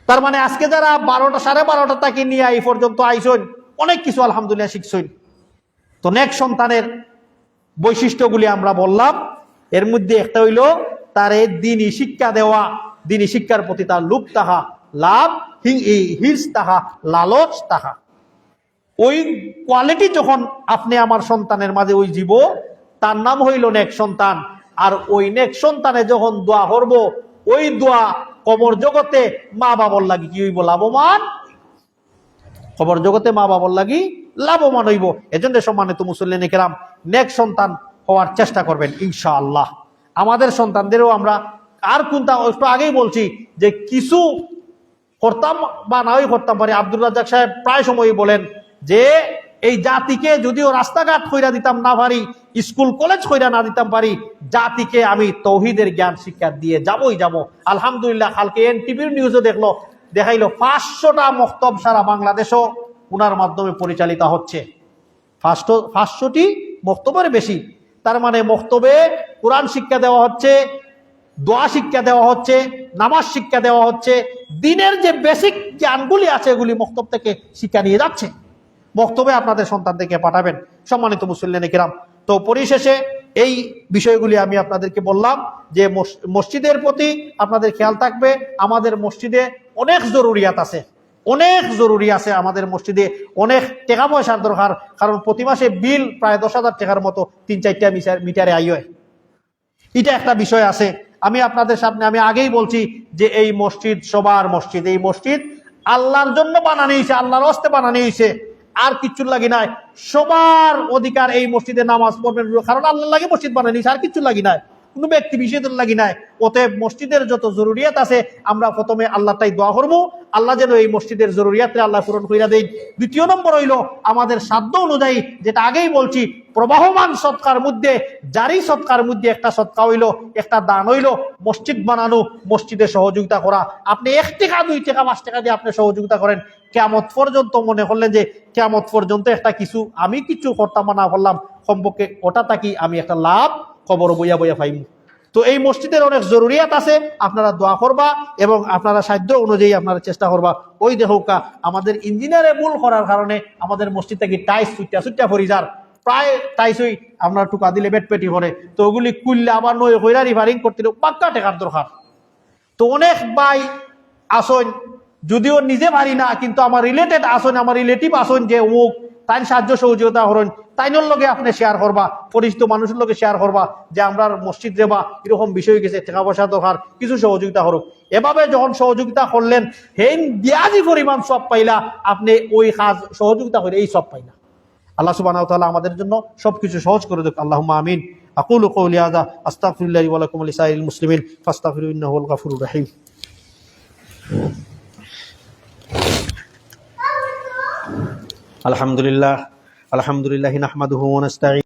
তার মানে আজকে যারা 12টা 12:30 তাকে নিয়ে এই পর্যন্ত আইসন, অনেক কিছু আলহামদুলিল্লাহ শিখছই। তো নেক সন্তানের বৈশিষ্ট্যগুলি আমরা বললাম, এর মধ্যে একটা হইল তার দিনই শিক্ষা দেওয়া, দিনই শিক্ষার প্রতি তার লোভ তাহা, লাভ হিংস তাহা, লালচ তাহা। ওই কোয়ালিটি যখন আপনি আমার সন্তানের মাঝে ওই জীব, তার নাম হইল নেক সন্তান। আর ওই নেক সন্তানে যখন দোয়া করব, ওই দোয়া কবর জগতে মা বাবার লাগি কি হইব, লাভবান। কবর জগতে মা বাবার লাগি লাভবান হইব। এজন্য সম্মানিত মুসল্লিনে কেরাম, নেক সন্তান হওয়ার চেষ্টা করবেন ইনশাআল্লাহ। আমাদের সন্তানদেরও আমরা আর কোনটা একটু আগেই বলছি যে কিছু করতাম বা নাই করতাম পারি। আব্দুর রাজ্জাক সাহেব প্রায় সময়ই বলেন যে এই জাতিকে যদিও রাস্তাঘাট কইরা দিতাম না পারি, স্কুল কলেজ কইরা না দিতাম পারি, জাতিকে আমি তৌহিদের জ্ঞান শিক্ষা দিয়ে যাবই যাব। আলহামদুলিল্লাহ, কালকে এনটিভির নিউজও দেখাইলো 500টা মক্তব সারা বাংলাদেশও উনার মাধ্যমে পরিচালিত হচ্ছে। 500টি মক্তবের বেশি। তার মানে মক্তবে কোরআন শিক্ষা দেওয়া হচ্ছে, দোয়া শিক্ষা দেওয়া হচ্ছে, নামাজ শিক্ষা দেওয়া হচ্ছে, দিনের যে বেসিক জ্ঞানগুলি আছে এগুলি মক্তব থেকে শিক্ষা নিয়ে যাচ্ছে। মক্তবে আপনাদের সন্তানদেরকে পাঠাবেন সম্মানিত মুসল্লিনে কিরাম। তো পরিশেষে এই বিষয়গুলি আমি আপনাদেরকে বললাম যে মসজিদের প্রতি আপনাদের খেয়াল থাকবে। আমাদের মসজিদে অনেক জরুরিয়াত আছে, অনেক জরুরি আছে। আমাদের মসজিদে অনেক টাকা পয়সার দরকার, কারণ প্রতি মাসে বিল প্রায় 10,000 টাকার মতো 3-4টা মিটারে আইয়। এটা একটা বিষয় আছে। আমি আপনাদের সামনে আমি আগেই বলছি যে এই মসজিদ সবার মসজিদ, এই মসজিদ আল্লাহর জন্য বানানো হয়েছে, আল্লাহর হস্তে বানানো হয়েছে, আর কিচ্ছুর লাগি নাই। সবার অধিকার এই মসজিদে নামাজ পড়বেন, কারণ আল্লাহ লাগে মসজিদ বানানো হয়েছে, আর কিচ্ছু লাগি নাই, কোনো ব্যক্তি বিশেষের লাগি নাই। অতএব মসজিদের যত জরুরিয়াত আছে আমরা প্রথমে আল্লাহটাই দোয়া করবো, আল্লাহ যেন এই মসজিদের জরুরিয়াতটা আল্লাহ পূরণ কইরা দেন। দ্বিতীয় নম্বর হইল আমাদের সাধ্য অনুযায়ী, যেটা আগেই বলছি, প্রবাহমান সৎকার মধ্যে, জারি সৎকার মধ্যে একটা সৎকা হইল, একটা দান হইল মসজিদ বানানো, মসজিদে সহযোগিতা করা। আপনি 1 টাকা 2 টাকা 5 টাকা দিয়ে আপনি সহযোগিতা করেন, কিয়ামত পর্যন্ত মনে করলেন যে কিয়ামত পর্যন্ত একটা কিছু আমি কিছু করতাম না করলাম, সম্পর্কে ওটা থাকি আমি একটা লাভ খবর বইয়া বইয়া পাইব। তো এই মসজিদের অনেক জরুরিয়াত আছে, আপনারা দোয়া করবা এবং আপনারা সাধ্য অনুযায়ী আপনারা চেষ্টা করবা। ওই দেখোকা আমাদের ইঞ্জিনিয়ারে ভুল করার কারণে আমাদের মসজিদ থেকে টাইস ছুট্টা ফরিজার প্রায় টাইসই আমরা টুকা দিলে বেটপেটি করে, তো ওগুলি কুললে আবার নয় হইরা রিফারিং করতে পাক্কা টাকার দরকার। তো অনেক ভাই আসন, যদিও নিজে পারি না কিন্তু আমার রিলেটেড আসন, আমার রিলেটিভ আসন যে ও তাই সাহায্য সহযোগিতা করেন, তাইনোর লগে আপনি শেয়ার করবা, পরিচিত মানুষের লগে শেয়ার করবা যে আমরা মসজিদ যাবা এরকম বিষয় গেছে, টাকা পয়সা দরকার, কিছু সহযোগিতা করুক। এভাবে যখন সহযোগিতা করলেন হেন দিয়াজি পরিমাণ সব পাইলা, আপনি ওই কাজ সহযোগিতা করে এই সব পাইলা। আল্লাহ সুবহানাহু ওয়া তাআলা আমাদের জন্য সবকিছু সহজ করে দেখ। আল্লাহুম্মা আমিন। আকুলু কওলি হাযা আস্তাগফিরুল্লাহি ওয়া লাকুম ওয়া লিসাইরিল মুসলিমিন ফাস্তাগফিরু ইন্নাহু হুয়াল গাফুরুর রহিম। আলহামদুলিল্লাহ নাহমাদুহু ওয়া নাস্তাঈন